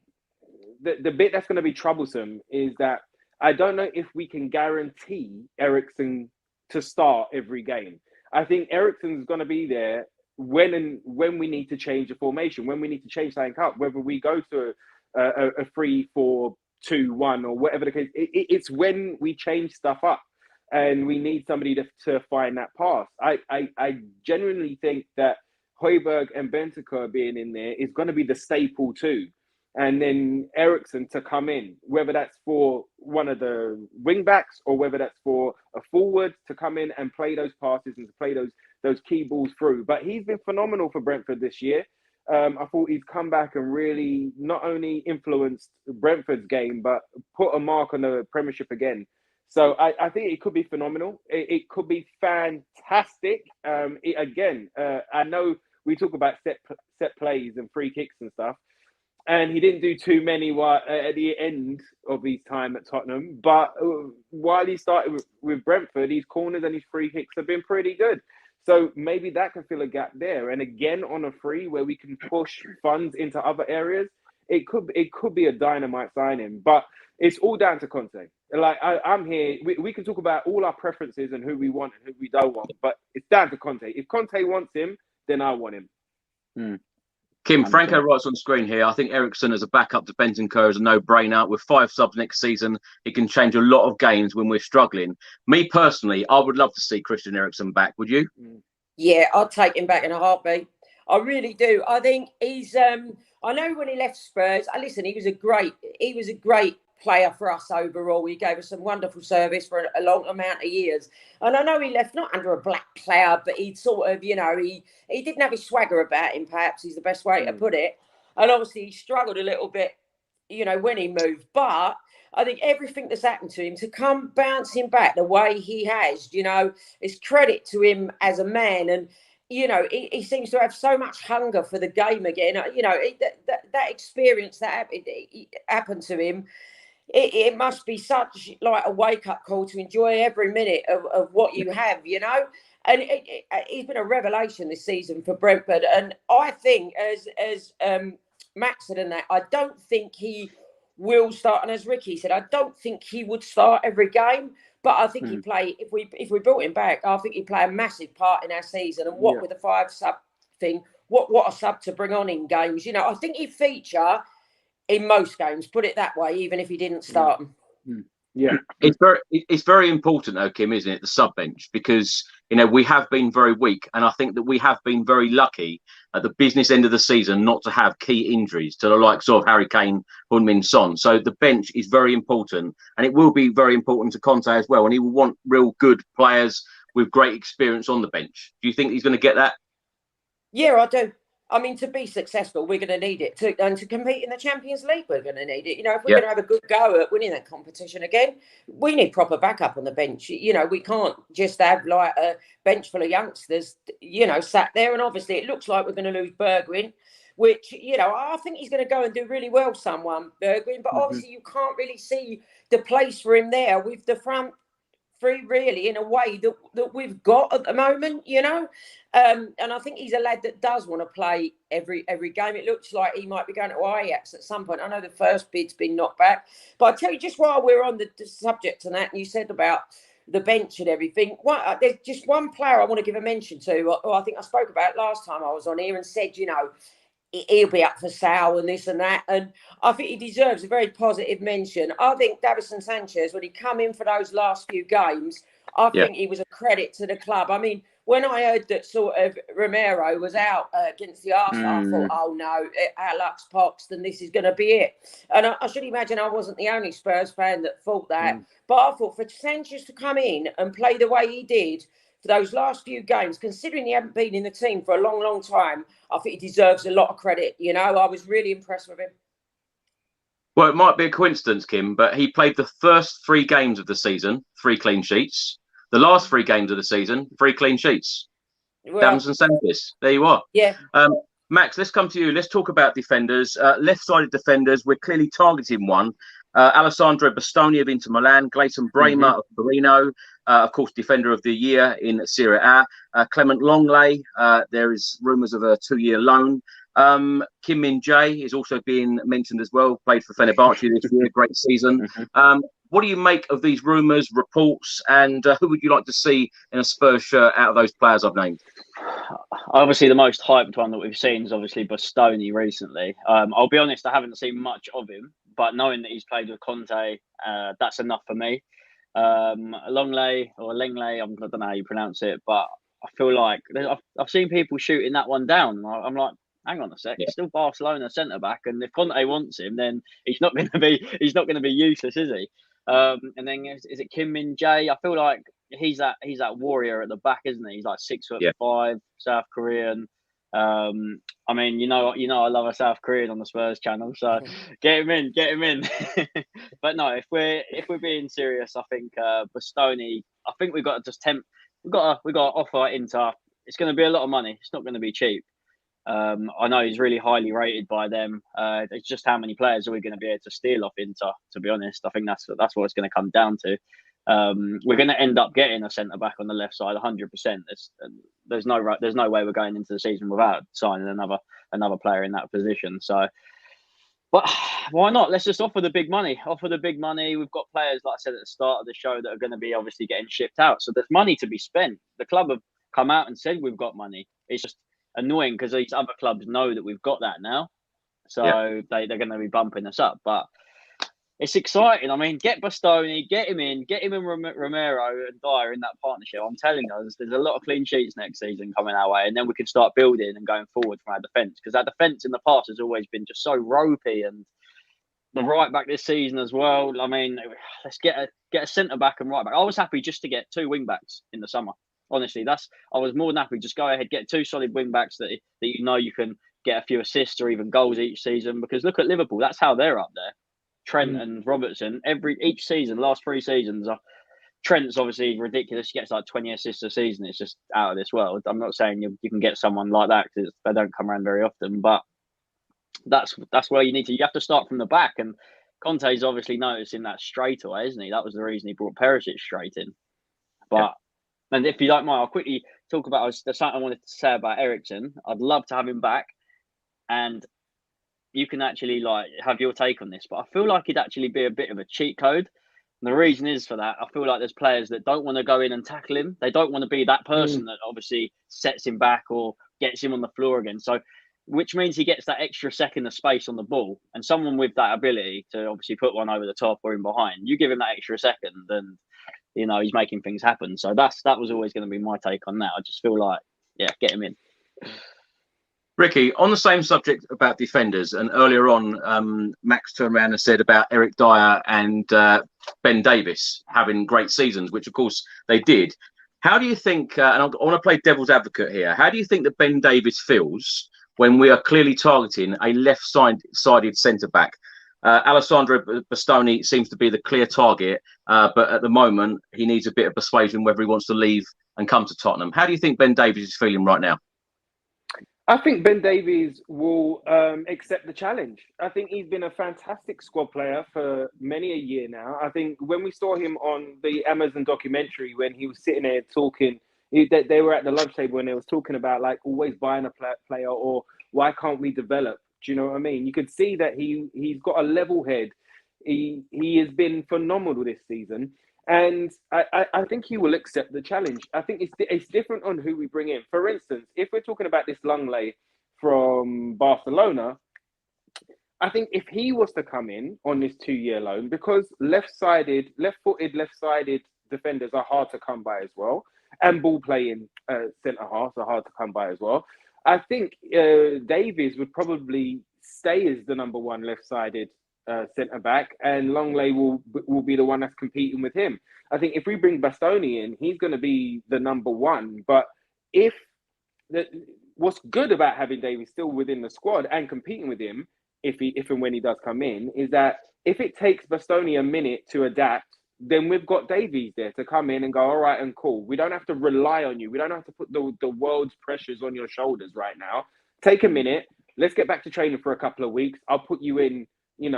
bit that's going to be troublesome is that I don't know if we can guarantee Eriksen to start every game. I think Eriksen's going to be there when we need to change a formation, when we need to change something up, whether we go to a 3-4-2-1 or whatever the case. It's when we change stuff up and we need somebody to find that pass. I genuinely think that Højbjerg and Bentancur being in there is going to be the staple too. And then Eriksen to come in, whether that's for one of the wing backs or whether that's for a forward to come in and play those passes and to play those key balls through. But he's been phenomenal for Brentford this year. I thought he's come back and really not only influenced Brentford's game, but put a mark on the Premiership again. So I think it could be phenomenal. It could be fantastic. I know we talk about set plays and free kicks and stuff, and he didn't do too many at the end of his time at Tottenham. But while he started with Brentford, his corners and his free kicks have been pretty good. So maybe that can fill a gap there. And again, on a free where we can push funds into other areas, it could be a dynamite signing. But it's all down to Conte. Like I'm here, we can talk about all our preferences and who we want and who we don't want, but it's down to Conte. If Conte wants him, then I want him. Kim, Franco writes on screen here, I think Eriksen as a backup to Bentancur is a no-brainer. With 5 subs next season, it can change a lot of games when we're struggling. Me personally, I would love to see Christian Eriksen back. Would you? Yeah, I'd take him back in a heartbeat. I really do. I think he's. I know when he left Spurs, listen, he was a great player for us overall. He gave us some wonderful service for a long amount of years. And I know he left not under a black cloud, but he'd sort of, he didn't have his swagger about him, perhaps is the best way to put it. And obviously he struggled a little bit, when he moved. But I think everything that's happened to him, to come bouncing back the way he has, is credit to him as a man. And, he seems to have so much hunger for the game again. That experience that happened to him, it must be such like a wake-up call to enjoy every minute of what you have, And he's been a revelation this season for Brentford. And I think, as Max said in that, I don't think he will start. And as Ricky said, I don't think he would start every game. But I think he'd play, if we brought him back, I think he'd play a massive part in our season. And what with the 5 sub thing, what a sub to bring on in games. I think he'd feature in most games, put it that way, even if he didn't start them. Yeah. It's very important though, Kim, isn't it, the sub bench, because we have been very weak, and I think that we have been very lucky at the business end of the season not to have key injuries to the likes of Harry Kane, Heung-min Son. So the bench is very important, and it will be very important to Conte as well, and he will want real good players with great experience on the bench. Do you think he's going to get that? Yeah, I do. I mean, to be successful, we're going to need it. And to compete in the Champions League, we're going to need it. If we're going to have a good go at winning that competition again, we need proper backup on the bench. We can't just have like a bench full of youngsters, sat there. And obviously, it looks like we're going to lose Bergwijn, which, I think he's going to go and do really well, Bergwijn. But obviously, you can't really see the place for him there with the front three, really, in a way that we've got at the moment, And I think he's a lad that does want to play every game. It looks like he might be going to Ajax at some point. I know the first bid's been knocked back. But I tell you, just while we're on the subject and that, and you said about the bench and everything, there's just one player I want to give a mention to, who I think I spoke about last time I was on here and said, he'll be up for sale and this and that. And I think he deserves a very positive mention. I think Davinson Sanchez, when he come in for those last few games, I think he was a credit to the club. I mean, when I heard that sort of Romero was out against the Arsenal, I thought, oh no, our luck's poxed and this is going to be it. And I should imagine I wasn't the only Spurs fan that thought that. But I thought for Sanchez to come in and play the way he did for those last few games, considering he hadn't been in the team for a long, long time, I think he deserves a lot of credit. You know, I was really impressed with him. Well, it might be a coincidence, Kim, but he played the first 3 games of the season, 3 clean sheets. The last 3 games of the season, 3 clean sheets. Well, Damson Sanchez. There you are. Yeah. Max, let's come to you. Let's talk about defenders. Left-sided defenders. We're clearly targeting one. Alessandro Bastoni of Inter Milan, Gleison Bremer of Torino, of course, Defender of the Year in Serie A. Clement Longley, there is rumours of a 2-year loan. Kim Min-jae is also being mentioned as well, played for Fenerbahce this year, great season. What do you make of these rumours, reports, and who would you like to see in a Spurs shirt out of those players I've named? Obviously, the most hyped one that we've seen is obviously Bastoni recently. I'll be honest, I haven't seen much of him, but knowing that he's played with Conte, that's enough for me. Longley or Lengley, I don't know how you pronounce it, but I feel like I've seen people shooting that one down. I'm like, hang on a sec, he's still Barcelona centre back, and if Conte wants him, then he's not going to be useless, is he? And then is it Kim Min-jae? I feel like he's that warrior at the back, isn't he? He's like 6'5", South Korean. I mean, you know, I love a South Korean on the Spurs channel, so get him in. But no, if we're being serious, I think Bastoni. I think we've got to just We've got to offer Inter. It's going to be a lot of money. It's not going to be cheap. I know he's really highly rated by them. It's just how many players are we going to be able to steal off Inter? To be honest, I think that's what it's going to come down to. We're going to end up getting a centre back on the left side, 100%. There's no way we're going into the season without signing another player in that position. So, but why not? Let's just offer the big money. We've got players, like I said at the start of the show, that are going to be obviously getting shipped out. So there's money to be spent. The club have come out and said we've got money. It's just annoying because these other clubs know that we've got that now. So they're going to be bumping us up. But it's exciting. I mean, get Bastoni, get him in Romero and Dyer in that partnership. I'm telling you, there's a lot of clean sheets next season coming our way, and then we can start building and going forward from our defence, because our defence in the past has always been just so ropey, and the right back this season as well. I mean, let's get a centre back and right back. I was happy just to get 2 wing backs in the summer. Honestly, I was more than happy. Just go ahead, get 2 solid wing backs that you know you can get a few assists or even goals each season. Because look at Liverpool, that's how they're up there. Trent and Robertson, each season, last 3 seasons, Trent's obviously ridiculous. He gets like 20 assists a season. It's just out of this world. I'm not saying you can get someone like that because they don't come around very often, but that's where you have to start from the back. And Conte's obviously noticing that straight away, isn't he? That was the reason he brought Perisic straight in. But and if you don't mind, I'll quickly talk about. There's something I wanted to say about Eriksen. I'd love to have him back, and you can actually have your take on this. But I feel like he'd actually be a bit of a cheat code. And the reason is for that, I feel like there's players that don't want to go in and tackle him. They don't want to be that person that obviously sets him back or gets him on the floor again. So, which means he gets that extra second of space on the ball. And someone with that ability to obviously put one over the top or in behind, you give him that extra second, and he's making things happen. So that was always going to be my take on that. I just feel like, get him in. Ricky, on the same subject about defenders, and earlier on, Max turned around and said about Eric Dyer and Ben Davies having great seasons, which of course they did. How do you think, and I want to play devil's advocate here, how do you think that Ben Davies feels when we are clearly targeting a left-sided centre-back? Alessandro Bastoni seems to be the clear target, but at the moment he needs a bit of persuasion whether he wants to leave and come to Tottenham. How do you think Ben Davies is feeling right now? I think Ben Davies will accept the challenge. I think he's been a fantastic squad player for many a year now. I think when we saw him on the Amazon documentary, when he was sitting there talking, they were at the lunch table and they was talking about always buying a player or why can't we develop? Do you know what I mean? You could see that he's got a level head. He has been phenomenal this season. And I think he will accept the challenge. I think it's different on who we bring in. For instance, if we're talking about this Longley from Barcelona, I think if he was to come in on this 2-year loan, because left-footed, left-sided defenders are hard to come by as well. and ball playing centre halves are hard to come by as well. I think Davies would probably stay as the number one left-sided centre back, and Longley will be the one that's competing with him. I think if we bring Bastoni in, he's going to be the number one. But what's good about having Davies still within the squad and competing with him, if and when he does come in, is that if it takes Bastoni a minute to adapt, then we've got Davies there to come in and go, all right, and cool. We don't have to rely on you. We don't have to put the world's pressures on your shoulders right now. Take a minute. Let's get back to training for a couple of weeks. I'll put you in, in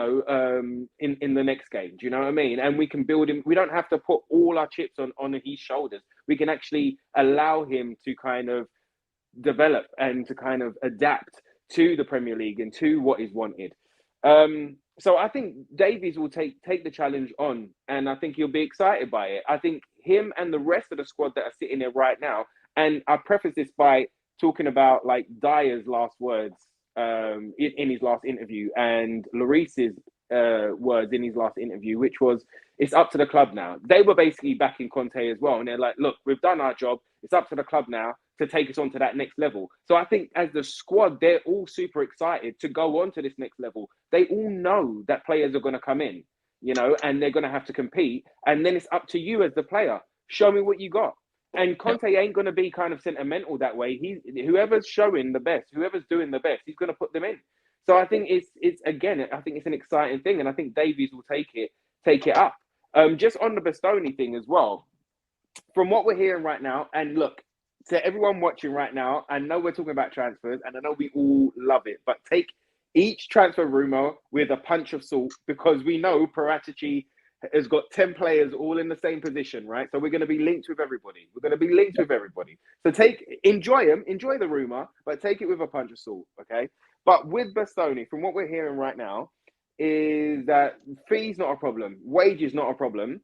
the next game. Do you know what I mean? And we can build him. We don't have to put all our chips on his shoulders. We can actually allow him to kind of develop and to kind of adapt to the Premier League and to what is wanted. So I think Davies will take the challenge on, and I think he'll be excited by it. I think him and the rest of the squad that are sitting there right now, and I preface this by talking about like Dyer's last words in his last interview, and Lloris's words in his last interview, which was, it's up to the club now. They were basically backing Conte as well, and they're like, look, we've done our job. It's up to the club now to take us on to that next level. So I think as the squad, they're all super excited to go on to this next level. They all know that players are going to come in, and they're going to have to compete. And then it's up to you as the player. Show me what you got. And Conte ain't going to be kind of sentimental that way. Whoever's showing the best, whoever's doing the best, he's going to put them in. So I think it's again, I think it's an exciting thing. And I think Davies will take it up. Just on the Bastoni thing as well, from what we're hearing right now, and look, to everyone watching right now, I know we're talking about transfers, and I know we all love it, but take each transfer rumour with a punch of salt, because we know Perišić has got 10 players all in the same position, right? So we're going to be linked with everybody. So enjoy the rumour, but take it with a punch of salt, okay? But with Bastoni, from what we're hearing right now, is that fee's not a problem, wage is not a problem,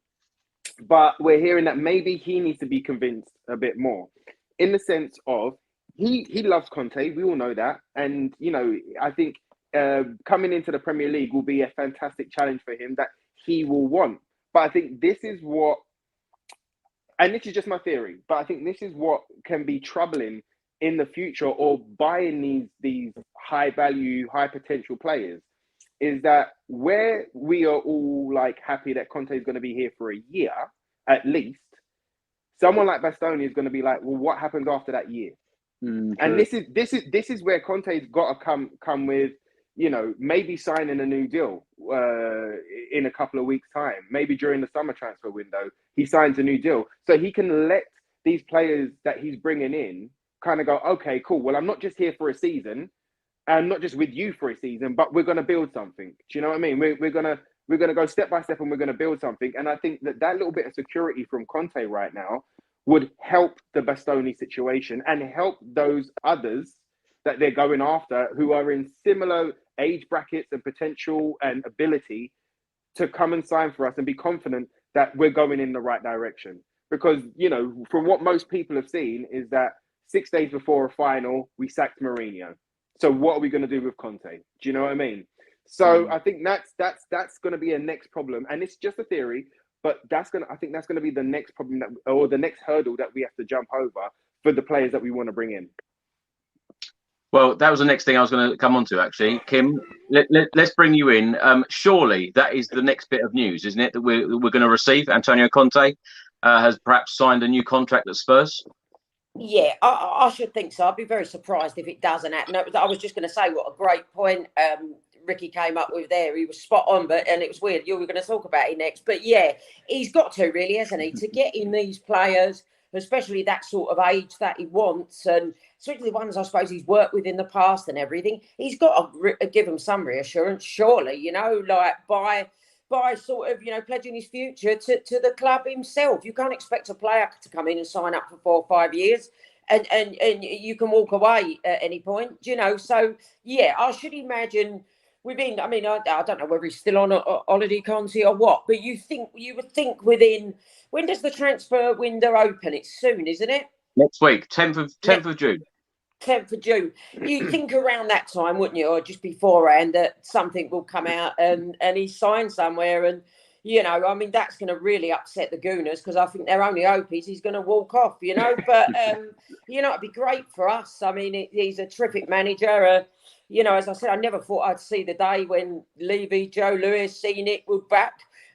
but we're hearing that maybe he needs to be convinced a bit more. In the sense of, he loves Conte, we all know that. And, I think coming into the Premier League will be a fantastic challenge for him that he will want. But I think this is what, and this is just my theory, but I think this is what can be troubling in the future, or buying these high value, high potential players, is that where we are all like happy that Conte is going to be here for a year, at least, someone like Bastoni is going to be like, well, what happens after that year? And this is where Conte's got to come with, maybe signing a new deal in a couple of weeks' time. Maybe during the summer transfer window, he signs a new deal, so he can let these players that he's bringing in kind of go, okay, cool. Well, I'm not just here for a season, and not just with you for a season, but we're going to build something. Do you know what I mean? We're going to go step by step, and we're going to build something. And I think that little bit of security from Conte right now would help the Bastoni situation and help those others that they're going after who are in similar age brackets and potential and ability to come and sign for us and be confident that we're going in the right direction. Because, from what most people have seen is that 6 days before a final, we sacked Mourinho. So what are we going to do with Conte? Do you know what I mean? So I think that's going to be a next problem. And it's just a theory, but I think that's going to be the next problem or the next hurdle that we have to jump over for the players that we want to bring in. Well, that was the next thing I was going to come on to, actually. Kim, let's bring you in. Surely that is the next bit of news, isn't it, that we're going to receive? Antonio Conte has perhaps signed a new contract at Spurs? Yeah, I should think so. I'd be very surprised if it doesn't happen. I was just going to say, what a great point Ricky came up with there. He was spot on, and it was weird. You were going to talk about it next. But yeah, he's got to, really, hasn't he? To get in these players, especially that sort of age that he wants, and especially the ones I suppose he's worked with in the past and everything, he's got to give them some reassurance, surely, like by sort of, pledging his future to the club himself. You can't expect a player to come in and sign up for 4 or 5 years and you can walk away at any point, So, yeah, I should imagine I don't know whether he's still on a holiday, Conte, or what, but you would think within, when does the transfer window open? It's soon, isn't it? Next week, 10th of June. 10th of June. You'd think around that time, wouldn't you, or just beforehand, that something will come out and he's signed somewhere, and I mean, that's going to really upset the Gooners, because I think their only hope is he's going to walk off, But, it'd be great for us. I mean, he's a terrific manager. As I said, I never thought I'd see the day when Levy, Joe Lewis, Scenic would back.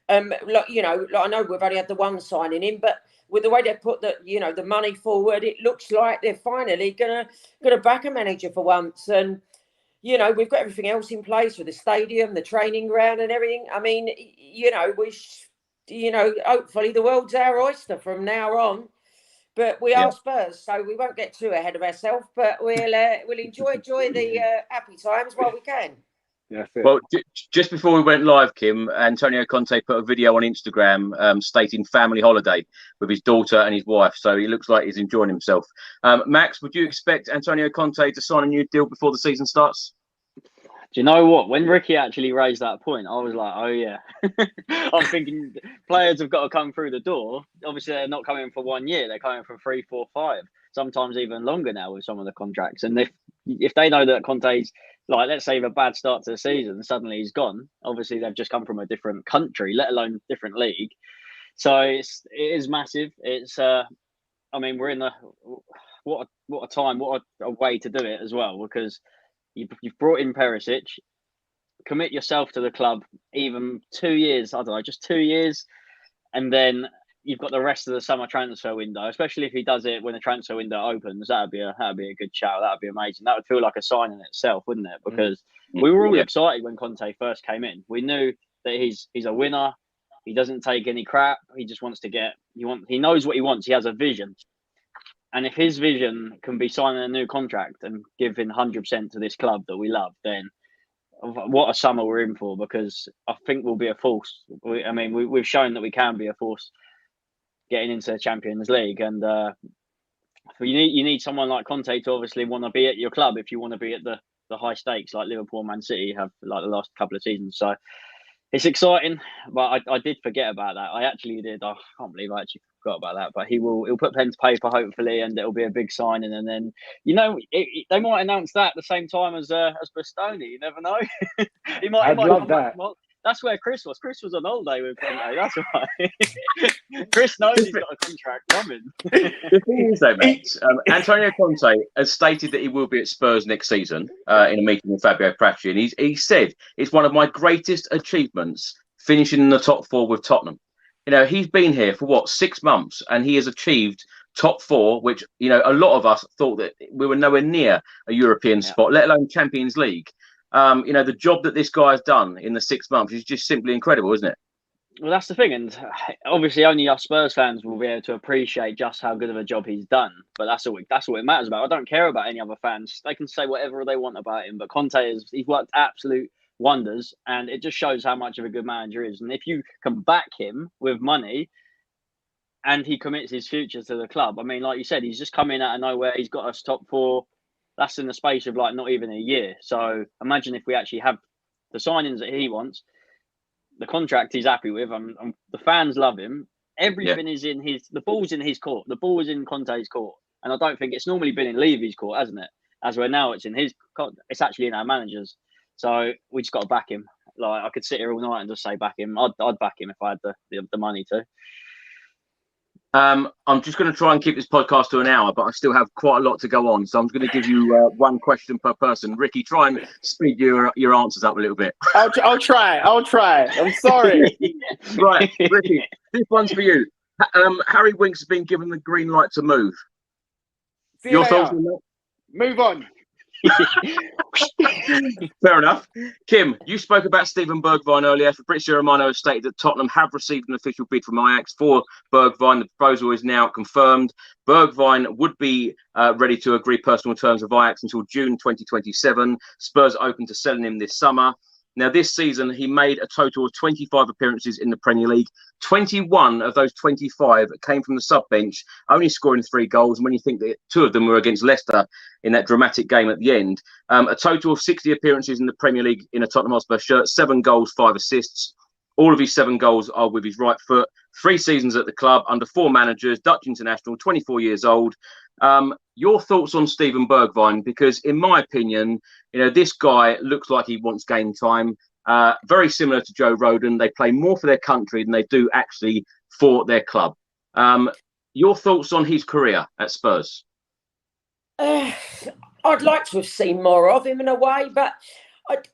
I know we've only had the one signing in, but with the way they put the money forward, it looks like they're finally gonna back a manager for once. And we've got everything else in place with the stadium, the training ground, and everything. I mean, hopefully the world's our oyster from now on. But we are Spurs, so we won't get too ahead of ourselves. But we'll enjoy the happy times while we can. Yeah. Well, just before we went live, Kim, Antonio Conte put a video on Instagram stating family holiday with his daughter and his wife. So he looks like he's enjoying himself. Max, would you expect Antonio Conte to sign a new deal before the season starts? Do you know what? When Ricky actually raised that point, I was like, oh, yeah. I'm thinking players have got to come through the door. Obviously, they're not coming for 1 year. They're coming for 3, 4, 5, sometimes even longer now with some of the contracts. And if they know that Conte's, like, let's say, a bad start to the season, suddenly he's gone. Obviously, they've just come from a different country, let alone different league. So it is massive. It's, we're in what a time, what a way to do it as well, because you've brought in Perisic, commit yourself to the club, even 2 years, I don't know, just 2 years, and then you've got the rest of the summer transfer window, especially if he does it when the transfer window opens. That'd be a good shout. That'd be amazing. That would feel like a sign in itself, wouldn't it? Because we were all excited when Conte first came in. We knew that he's a winner. He doesn't take any crap. He just wants to he knows what he wants. He has a vision. And if his vision can be signing a new contract and giving 100% to this club that we love, then what a summer we're in for, because I think we'll be a force. We've shown that we can be a force getting into the Champions League. And you need someone like Conte to obviously want to be at your club if you want to be at the high stakes like Liverpool and Man City have like the last couple of seasons. So it's exciting, but I did forget about that. I actually did. I can't believe I actually forgot about that. But he'll put pen to paper, hopefully, and it'll be a big signing. And then, they might announce that at the same time as Bastoni. You never know. I'd love that. That's where Chris was. Chris was on holiday with Conte. That's why. Chris knows he's got a contract coming. The thing is, though, Max, Antonio Conte has stated that he will be at Spurs next season in a meeting with Fabio Pracci. And he said, it's one of my greatest achievements finishing in the top 4 with Tottenham. He's been here for 6 months, and he has achieved top 4, which, a lot of us thought that we were nowhere near a European spot, let alone Champions League. The job that this guy has done in the 6 months is just simply incredible, isn't it? Well, that's the thing. And obviously only us Spurs fans will be able to appreciate just how good of a job he's done. But that's what it matters about. I don't care about any other fans. They can say whatever they want about him. But Conte he's worked absolute wonders. And it just shows how much of a good manager he is. And if you can back him with money and he commits his future to the club, like you said, he's just come in out of nowhere. He's got us top 4. That's in the space of not even a year. So imagine if we actually have the signings that he wants, the contract he's happy with. The fans love him. Everything is in the ball's in his court. The ball is in Conte's court. And I don't think it's normally been in Levy's court, hasn't it? As we're now, it's in his court. It's actually in our managers. So we just got to back him. I could sit here all night and just say back him. I'd back him if I had the money to. I'm just going to try and keep this podcast to an hour, but I still have quite a lot to go on. So I'm going to give you one question per person. Ricky, try and speed your answers up a little bit. I'll try. I'm sorry. Right, Ricky, this one's for you. Harry Winks has been given the green light to move. Your thoughts on that? Move on. Fair enough. Kim, you spoke about Steven Bergwijn earlier. Fabrizio Romano has stated that Tottenham have received an official bid from Ajax for Bergwijn. The proposal is now confirmed. Bergwijn would be ready to agree personal terms with Ajax until June 2027. Spurs are open to selling him this summer. Now, this season, he made a total of 25 appearances in the Premier League. 21 of those 25 came from the sub-bench, only scoring 3 goals. And when you think that 2 of them were against Leicester in that dramatic game at the end, a total of 60 appearances in the Premier League in a Tottenham Hotspur shirt, 7 goals, 5 assists. All of his 7 goals are with his right foot. 3 seasons at the club, under 4 managers, Dutch international, 24 years old. Your thoughts on Steven Bergwijn? Because in my opinion, this guy looks like he wants game time. very similar to Joe Rodon. They play more for their country than they do actually for their club. Your thoughts on his career at Spurs? I'd like to have seen more of him in a way, but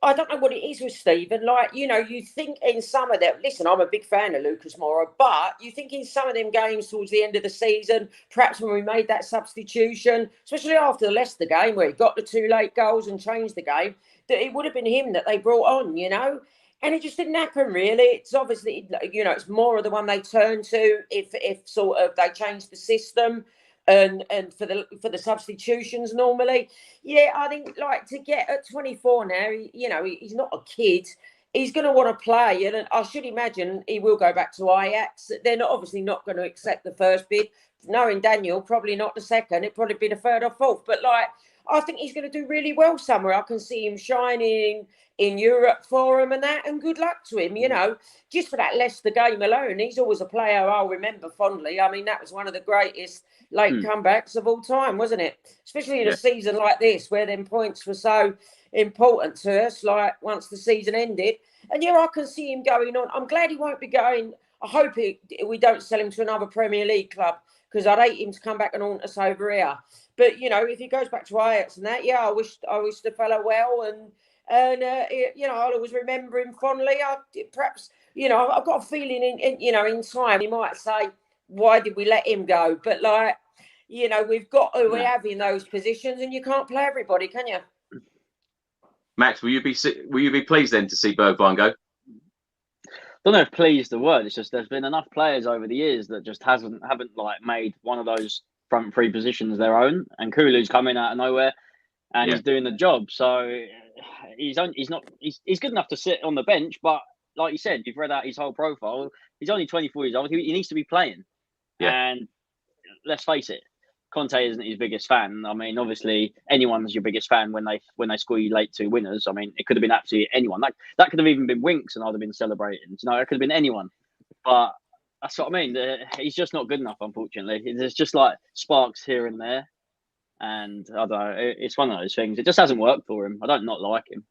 I don't know what it is with Stephen. Like, you know, you think in some of them, listen, I'm a big fan of Lucas Moura, but you think in some of them games towards the end of the season, perhaps when we made that substitution, especially after the Leicester game where he got the 2 late goals and changed the game, that it would have been him that they brought on, you know? And it just didn't happen, really. It's obviously, you know, it's Moura the one they turn to if sort of they change the system. And for the substitutions normally, yeah, I think like to get at 24 now, you know, he's not a kid. He's going to want to play, and I should imagine he will go back to Ajax. They're obviously not going to accept the first bid. Knowing Daniel, probably not the second. It'd probably be the third or fourth. But like, I think he's going to do really well somewhere. I can see him shining in Europe for him and that. And good luck to him, you know, just for that Leicester game alone. He's always a player I'll remember fondly. I mean, that was one of the greatest late comebacks of all time, wasn't it? Especially in a season like this, where them points were so important to us, like once the season ended. And yeah, I can see him going on. I'm glad he won't be going. I hope we don't sell him to another Premier League club, because I'd hate him to come back and haunt us over here. But, you know, if he goes back to Ajax and that, yeah, I wish the fella well. And you know, I'll always remember him fondly. Perhaps, you know, I've got a feeling in time he might say, why did we let him go? But like, you know, we've got who we have in those positions, and you can't play everybody, can you? Max, will you be pleased then to see Bergwijn go? I don't know if pleased the word. It's just there's been enough players over the years that just haven't like made one of those front 3 positions their own. And Kulu's coming out of nowhere, and he's doing the job. So he's good enough to sit on the bench, but like you said, you've read out his whole profile. He's only 24 years old. He needs to be playing. Yeah. And let's face it, Conte isn't his biggest fan. I mean, obviously, anyone's your biggest fan when they score you late 2 winners. I mean, it could have been absolutely anyone. That could have even been Winks, and I'd have been celebrating. You know, it could have been anyone. But that's what I mean. He's just not good enough, unfortunately. There's just like sparks here and there, and I don't know. It's one of those things. It just hasn't worked for him. I don't not like him.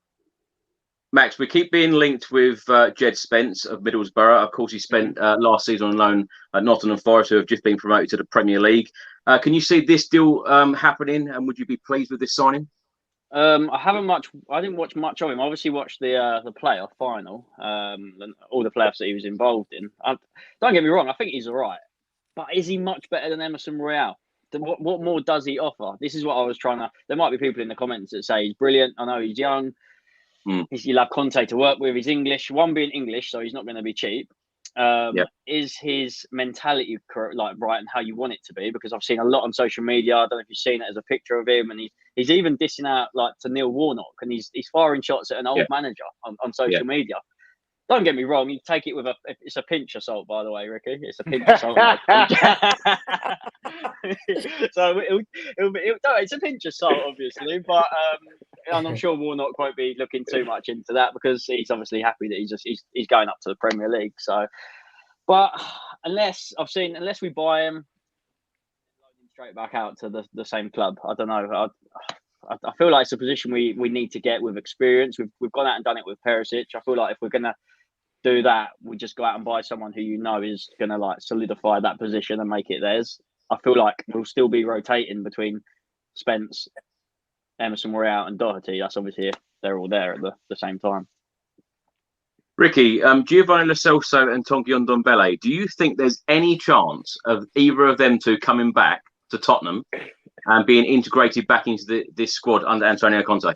Max, we keep being linked with Jed Spence of Middlesbrough. Of course, he spent last season on loan at Nottingham Forest, who have just been promoted to the Premier League. Can you see this deal happening, and would you be pleased with this signing? I didn't watch much of him. I obviously watched the playoff final, and all the playoffs that he was involved in. Don't get me wrong, I think he's all right. But is he much better than Emerson Royal? What more does he offer? This is what I was trying to... There might be people in the comments that say he's brilliant. I know he's young. You'll have Conte to work with. He's English. One being English, so he's not going to be cheap. Is his mentality like right and how you want it to be? Because I've seen a lot on social media. I don't know if you've seen it as a picture of him, and he's even dissing out like to Neil Warnock, and he's firing shots at an old manager on social media. Don't get me wrong, you take it with it's a pinch of salt, by the way, Ricky. It's a pinch of salt. So it's a pinch of salt, obviously, but and I'm sure Warnock won't be looking too much into that, because he's obviously happy that he's going up to the Premier League. So, but unless we buy him, straight back out to the same club, I don't know. I feel like it's a position we need to get with experience. We've gone out and done it with Perisic. I feel like if we're gonna do that, we just go out and buy someone who is gonna like solidify that position and make it theirs. I feel like we'll still be rotating between Spence, Emerson Royal, and Doherty. That's obviously if they're all there at the same time. Ricky, Giovanni Lo Celso and Tonguion Ndombele, do you think there's any chance of either of them two coming back to Tottenham and being integrated back into this squad under Antonio Conte?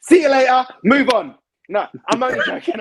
See you later. Move on. No, I'm only joking.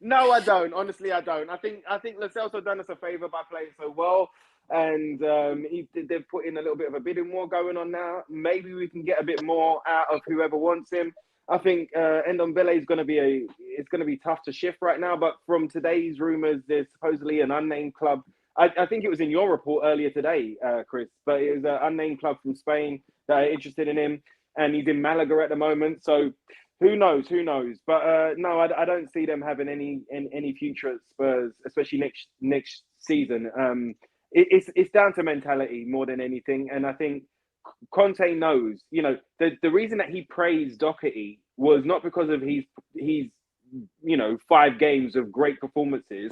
No, I don't. Honestly, I don't. I think Lo Celso done us a favour by playing so well, and they've put in a little bit of a bidding war going on now. Maybe we can get a bit more out of whoever wants him. I think Ndombele is going to be tough to shift right now. But from today's rumours, there's supposedly an unnamed club. I think it was in your report earlier today, Chris, but it was an unnamed club from Spain that are interested in him, and he's in Malaga at the moment. So who knows? But no, I don't see them having any future at Spurs, especially next season. It's down to mentality more than anything, and I think Conte knows. You know, the reason that he praised Doherty was not because of his 5 games of great performances.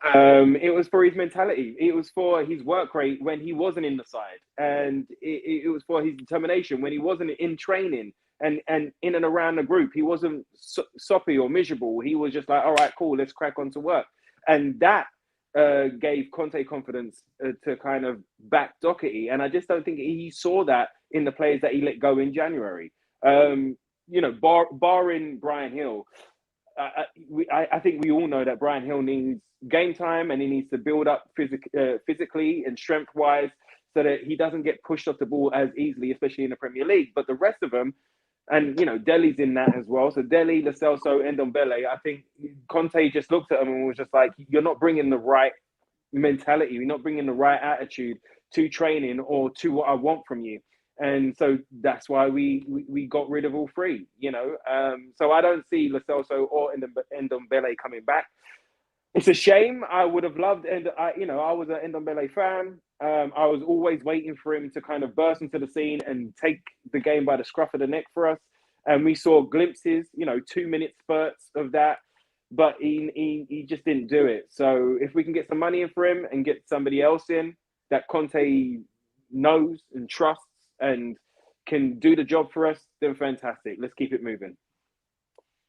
It was for his mentality. It was for his work rate when he wasn't in the side, and it was for his determination when he wasn't in training and in and around the group. He wasn't soppy or miserable. He was just like, all right, cool, let's crack on to work. And that gave Conte confidence to kind of back Doherty. And I just don't think he saw that in the players that he let go in January. Barring Bryan Hill, I think we all know that Bryan Hill needs game time, and he needs to build up physically and strength-wise so that he doesn't get pushed off the ball as easily, especially in the Premier League. But the rest of them, and Dele's in that as well. So Dele, Lo Celso, Ndombele, I think Conte just looked at him and was just like, you're not bringing the right mentality, you're not bringing the right attitude to training or to what I want from you. And so that's why we got rid of all 3, So I don't see Lo Celso or Ndombele coming back. It's a shame. I would have loved, and I was an Ndombele fan. I was always waiting for him to kind of burst into the scene and take the game by the scruff of the neck for us. And we saw glimpses, 2-minute spurts of that, but he just didn't do it. So if we can get some money in for him and get somebody else in that Conte knows and trusts and can do the job for us, then fantastic. Let's keep it moving.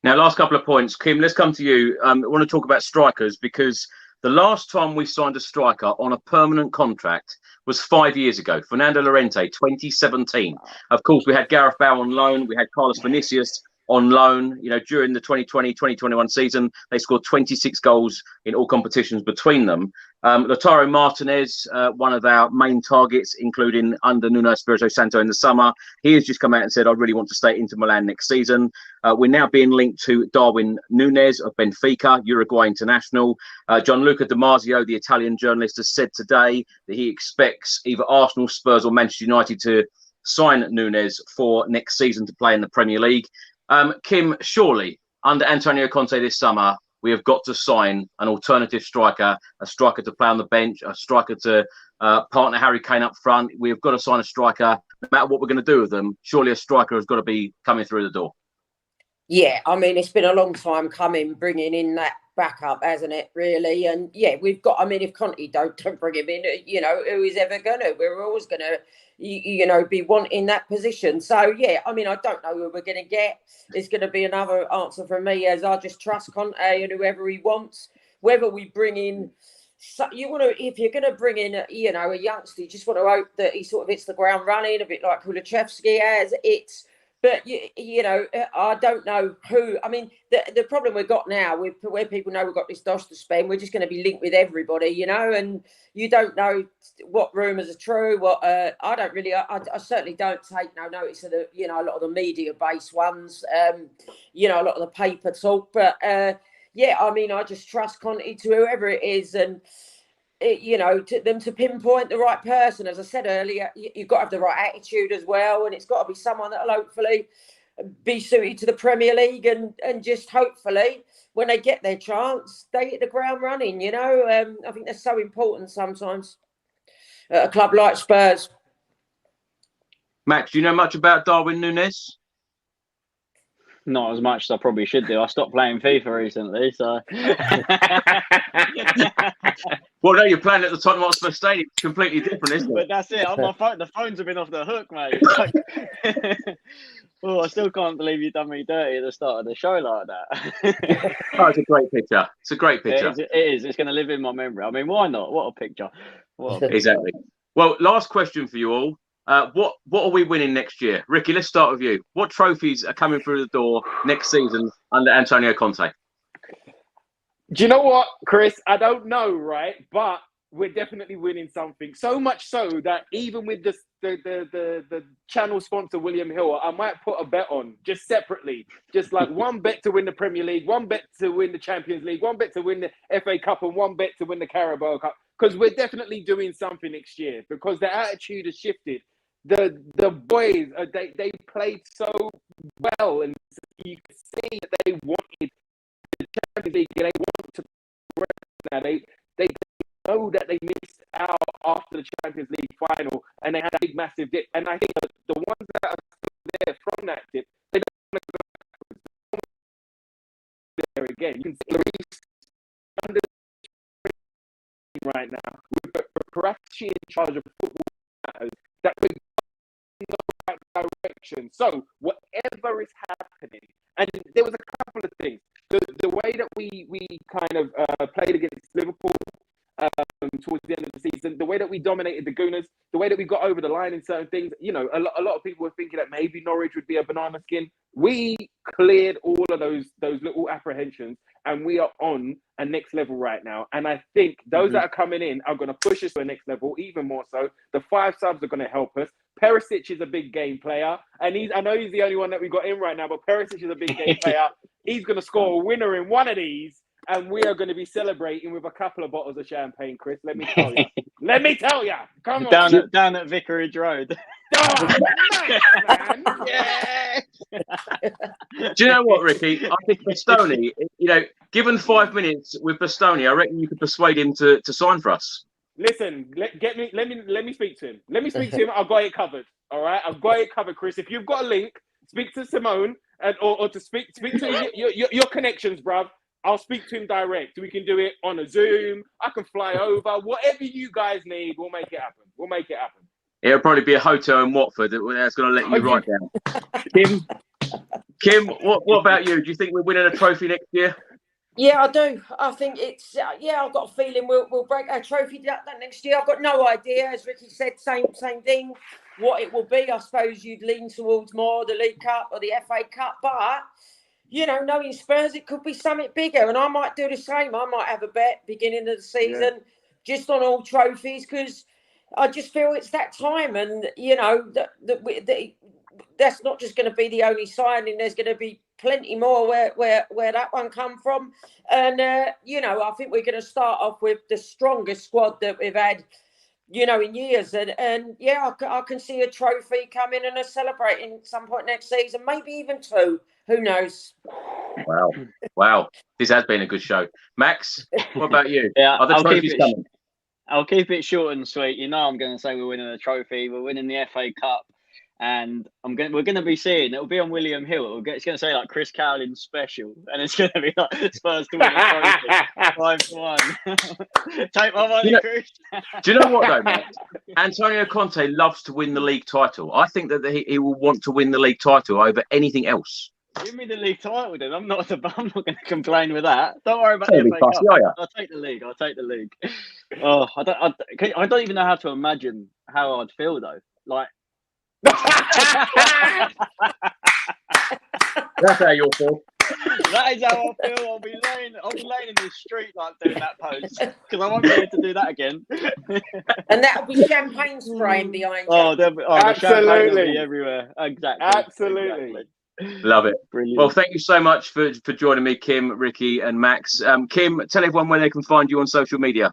Now, last couple of points. Kim, let's come to you. I want to talk about strikers, because the last time we signed a striker on a permanent contract was 5 years ago. Fernando Llorente, 2017. Of course, we had Gareth Bale on loan. We had Carlos Vinicius on loan. During the 2020-2021 season, they scored 26 goals in all competitions between them. Lautaro Martinez, one of our main targets, including under Nuno Espirito Santo in the summer. He has just come out and said, I really want to stay into Milan next season. We're now being linked to Darwin Núñez of Benfica, Uruguay international. Gianluca Di Marzio, the Italian journalist, has said today that he expects either Arsenal, Spurs or Manchester United to sign Núñez for next season to play in the Premier League. Kim, surely under Antonio Conte this summer, we have got to sign an alternative striker, a striker to play on the bench, a striker to partner Harry Kane up front. We have got to sign a striker. No matter what we're going to do with them, surely a striker has got to be coming through the door. Yeah, I mean, it's been a long time coming, bringing in that backup, hasn't it, really? And yeah, we've got, I mean, if Conte don't bring him in, who is ever going to? We're always going to, be wanting that position. So, yeah, I mean, I don't know who we're going to get. It's going to be another answer from me, as I just trust Conte and whoever he wants. Whether we bring in, if you're going to bring in, a youngster, you just want to hope that he sort of hits the ground running, a bit like Kulusevski has. But, I don't know who. I mean, the problem we've got now, where people know we've got this dosh to spend, we're just going to be linked with everybody, and you don't know what rumours are true. I don't really, I certainly don't take no notice of the, a lot of the media-based ones, a lot of the paper talk. But, I mean, I just trust Conte to whoever it is, and to them to pinpoint the right person. As I said earlier, you've got to have the right attitude as well, and it's got to be someone that'll hopefully be suited to the Premier League, and just hopefully when they get their chance, they hit the ground running. I think that's so important sometimes at a club like Spurs. Max, do you know much about Darwin Núñez? Not as much as I probably should do. I stopped playing FIFA recently, so. Well, no, you're playing at the Tottenham Hotspur Stadium. It's completely different, isn't it? But that's it. On my phone, the phones have been off the hook, mate. I still can't believe you've done me dirty at the start of the show like that. Oh, it's a great picture. It's a great picture. It is. It's going to live in my memory. I mean, why not? What a picture. Exactly. Well, last question for you all. What are we winning next year? Ricky, let's start with you. What trophies are coming through the door next season under Antonio Conte? Do you know what, Chris? I don't know, right? But we're definitely winning something. So much so that even with the channel sponsor, William Hill, I might put a bet on just separately. Just like one bet to win the Premier League, one bet to win the Champions League, one bet to win the FA Cup, and one bet to win the Carabao Cup. Because we're definitely doing something next year, because the attitude has shifted. The boys, they played so well, and you can see that they wanted the Champions League, and they want to progress now. They know that they missed out after the Champions League final, and they had a big, massive dip. And I think the ones that are still there from that dip, they don't want to go right now, with Perišić in charge of football matters, that we're in the right direction. So whatever is happening, and there was a couple of things. The way that we kind of played against Liverpool towards the end of the season, the way that we dominated the Gooners, the way that we got over the line in certain things, you know, a lot of people were thinking that maybe Norwich would be a banana skin. We cleared all of those little apprehensions, and we are on a next level right now. And I think those that are coming in are going to push us to the next level even more so. The 5 subs are going to help us. Perisic is a big game player, and I know he's the only one that we got in right now, but Perisic is a big game player. He's going to score a winner in one of these, and we are going to be see with a couple of bottles of champagne, Chris. Let me tell you. Let me tell you. Come on. Down at Vicarage Road. Oh, nice, man. Yeah. Do you know what, Ricky? I think Bastoni, you know, given 5 minutes with Bastoni, I reckon you could persuade him to sign for us. Listen, let me speak to him. Let me speak to him. I've got it covered. All right, I've got it covered, Chris. If you've got a link, speak to Simone or to speak to your connections, bruv. I'll speak to him direct. We can do it on a Zoom. I can fly over. Whatever you guys need, we'll make it happen. We'll make it happen. It'll probably be a hotel in Watford that's going to let you write down. Kim, what about you? Do you think we're winning a trophy next year? Yeah, I do. I think it's I've got a feeling we'll break our trophy that next year. I've got no idea. As Ricky said, same thing. What it will be, I suppose you'd lean towards more the League Cup or the FA Cup, but you know, knowing Spurs, it could be something bigger, and I might do the same. I might have a bet beginning of the season, just on all trophies, because I just feel it's that time, and you know that's not just going to be the only signing. There's going to be plenty more where that one come from, and you know, I think we're going to start off with the strongest squad that we've had, you know, in years, and yeah, I can see a trophy coming and a celebrating some point next season, maybe even 2. Who knows? Wow. This has been a good show. Max, what about you? Yeah, are the trophies coming? I'll keep it short and sweet. You know, I'm going to say we're winning a trophy. We're winning the FA Cup, and we're going to be seeing. It'll be on William Hill. It's going to say like Chris Cowlin special, and it's going to be like Spurs to win a trophy, 5-1. Take my money, Chris. Do you know what though, Max? Antonio Conte loves to win the league title. I think that he will want to win the league title over anything else. Give me the league title, then. I'm not going to complain with that. Don't worry about the FA Cup. I'll take the league. Oh, I don't even know how to imagine how I'd feel though. Like, that's how you'll feel. That is how I feel. I'll be laying in the street like doing that pose because I won't be able to do that again. And that'll be champagne spraying behind you. Absolutely. The champagne will be everywhere. Exactly. Absolutely. Exactly. Love it. Brilliant. Well, thank you so much for joining me, Kim, Ricky, and Max. Kim, tell everyone where they can find you on social media.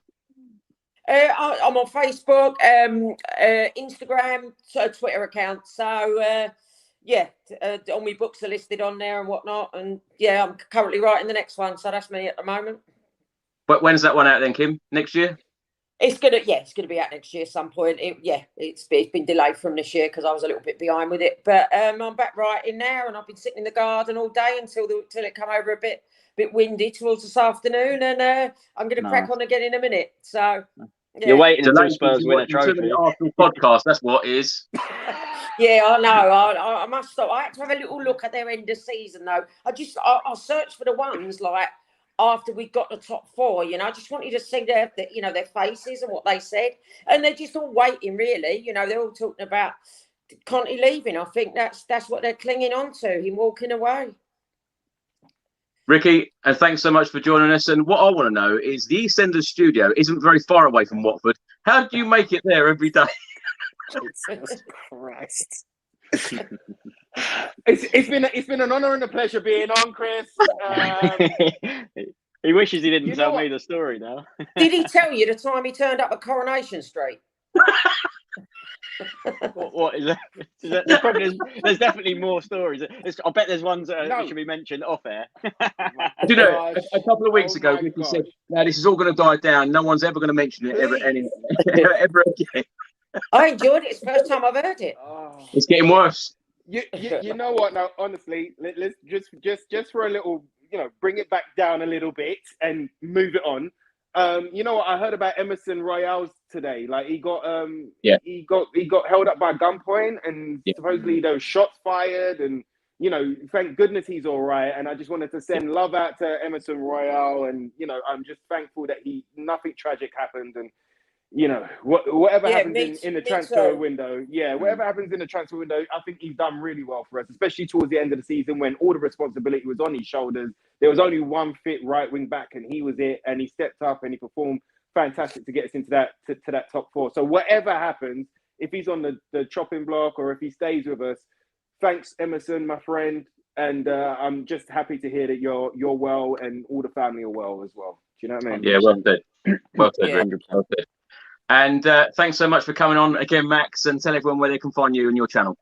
I'm on Facebook, Instagram, Twitter account. So, all my books are listed on there and whatnot. And yeah, I'm currently writing the next one. So that's me at the moment. But when's that one out then, Kim? Next year? It's gonna be out next year some point. It's been delayed from this year because I was a little bit behind with it. But I'm back writing now, and I've been sitting in the garden all day until it come over a bit windy towards this afternoon, and I'm gonna crack on again in a minute. So yeah. You're waiting until Spurs win a trophy. Arsenal podcast. That's what it is. Yeah, I know. I must stop. I had to have a little look at their end of season though. I searched for the ones like after we got the top 4, you know, I just wanted to see their faces and what they said. And they're just all waiting, really. You know, they're all talking about Conte leaving. I think that's what they're clinging on to, him walking away. Ricky, and thanks so much for joining us. And what I want to know is the EastEnders studio isn't very far away from Watford. How do you make it there every day? Jesus Christ. It's been an honour and a pleasure being on, Chris. He wishes he didn't tell me the story now. Did he tell you the time he turned up at Coronation Street? What is that? The problem is, there's definitely more stories. I bet there's ones that should be mentioned off air. Do you know, a couple of weeks ago, Ricky said, "Now this is all going to die down. No one's ever going to mention it ever again." I enjoyed it. It's the first time I've heard it. Oh. It's getting worse. You know what? Now, honestly, let's just for a little, you know, bring it back down a little bit and move it on. You know what? I heard about Emerson Royale today. Like he got Yeah. he got held up by gunpoint, and supposedly there was shots fired, and you know, thank goodness he's all right. And I just wanted to send love out to Emerson Royale, and you know, I'm just thankful that nothing tragic happened, and you know, whatever happens in the transfer window, whatever happens in the transfer window, I think he's done really well for us, especially towards the end of the season when all the responsibility was on his shoulders. There was only one fit right wing back, and he was it. And he stepped up and he performed fantastic to get us into that to that top four. So whatever happens, if he's on the chopping block or if he stays with us, thanks Emerson, my friend. And I'm just happy to hear that you're well and all the family are well as well. Do you know what I mean? Yeah, well said. Well said, Rick. Well said. And thanks so much for coming on again, Max, and tell everyone where they can find you and your channel.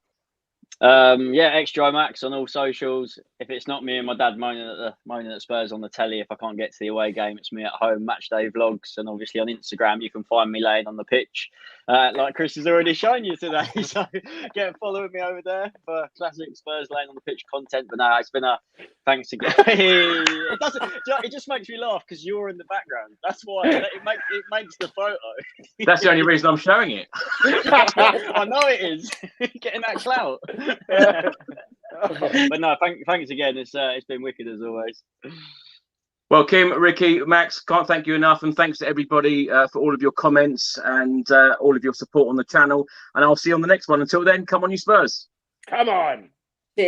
XGI Max on all socials. If it's not me and my dad moaning at Spurs on the telly, if I can't get to the away game, it's me at home, match day vlogs, and obviously on Instagram you can find me laying on the pitch, like Chris has already shown you today. So get following me over there for classic Spurs laying on the pitch content. But no, it's been a thanks again. It just makes me laugh because you're in the background. That's why it makes the photo. That's the only reason I'm showing it. I know it is. Getting that clout. But no, thanks again. It's been wicked as always. Well, Kim, Ricky, Max, can't thank you enough, and thanks to everybody for all of your comments and all of your support on the channel. And I'll see you on the next one. Until then, come on, you Spurs. Come on.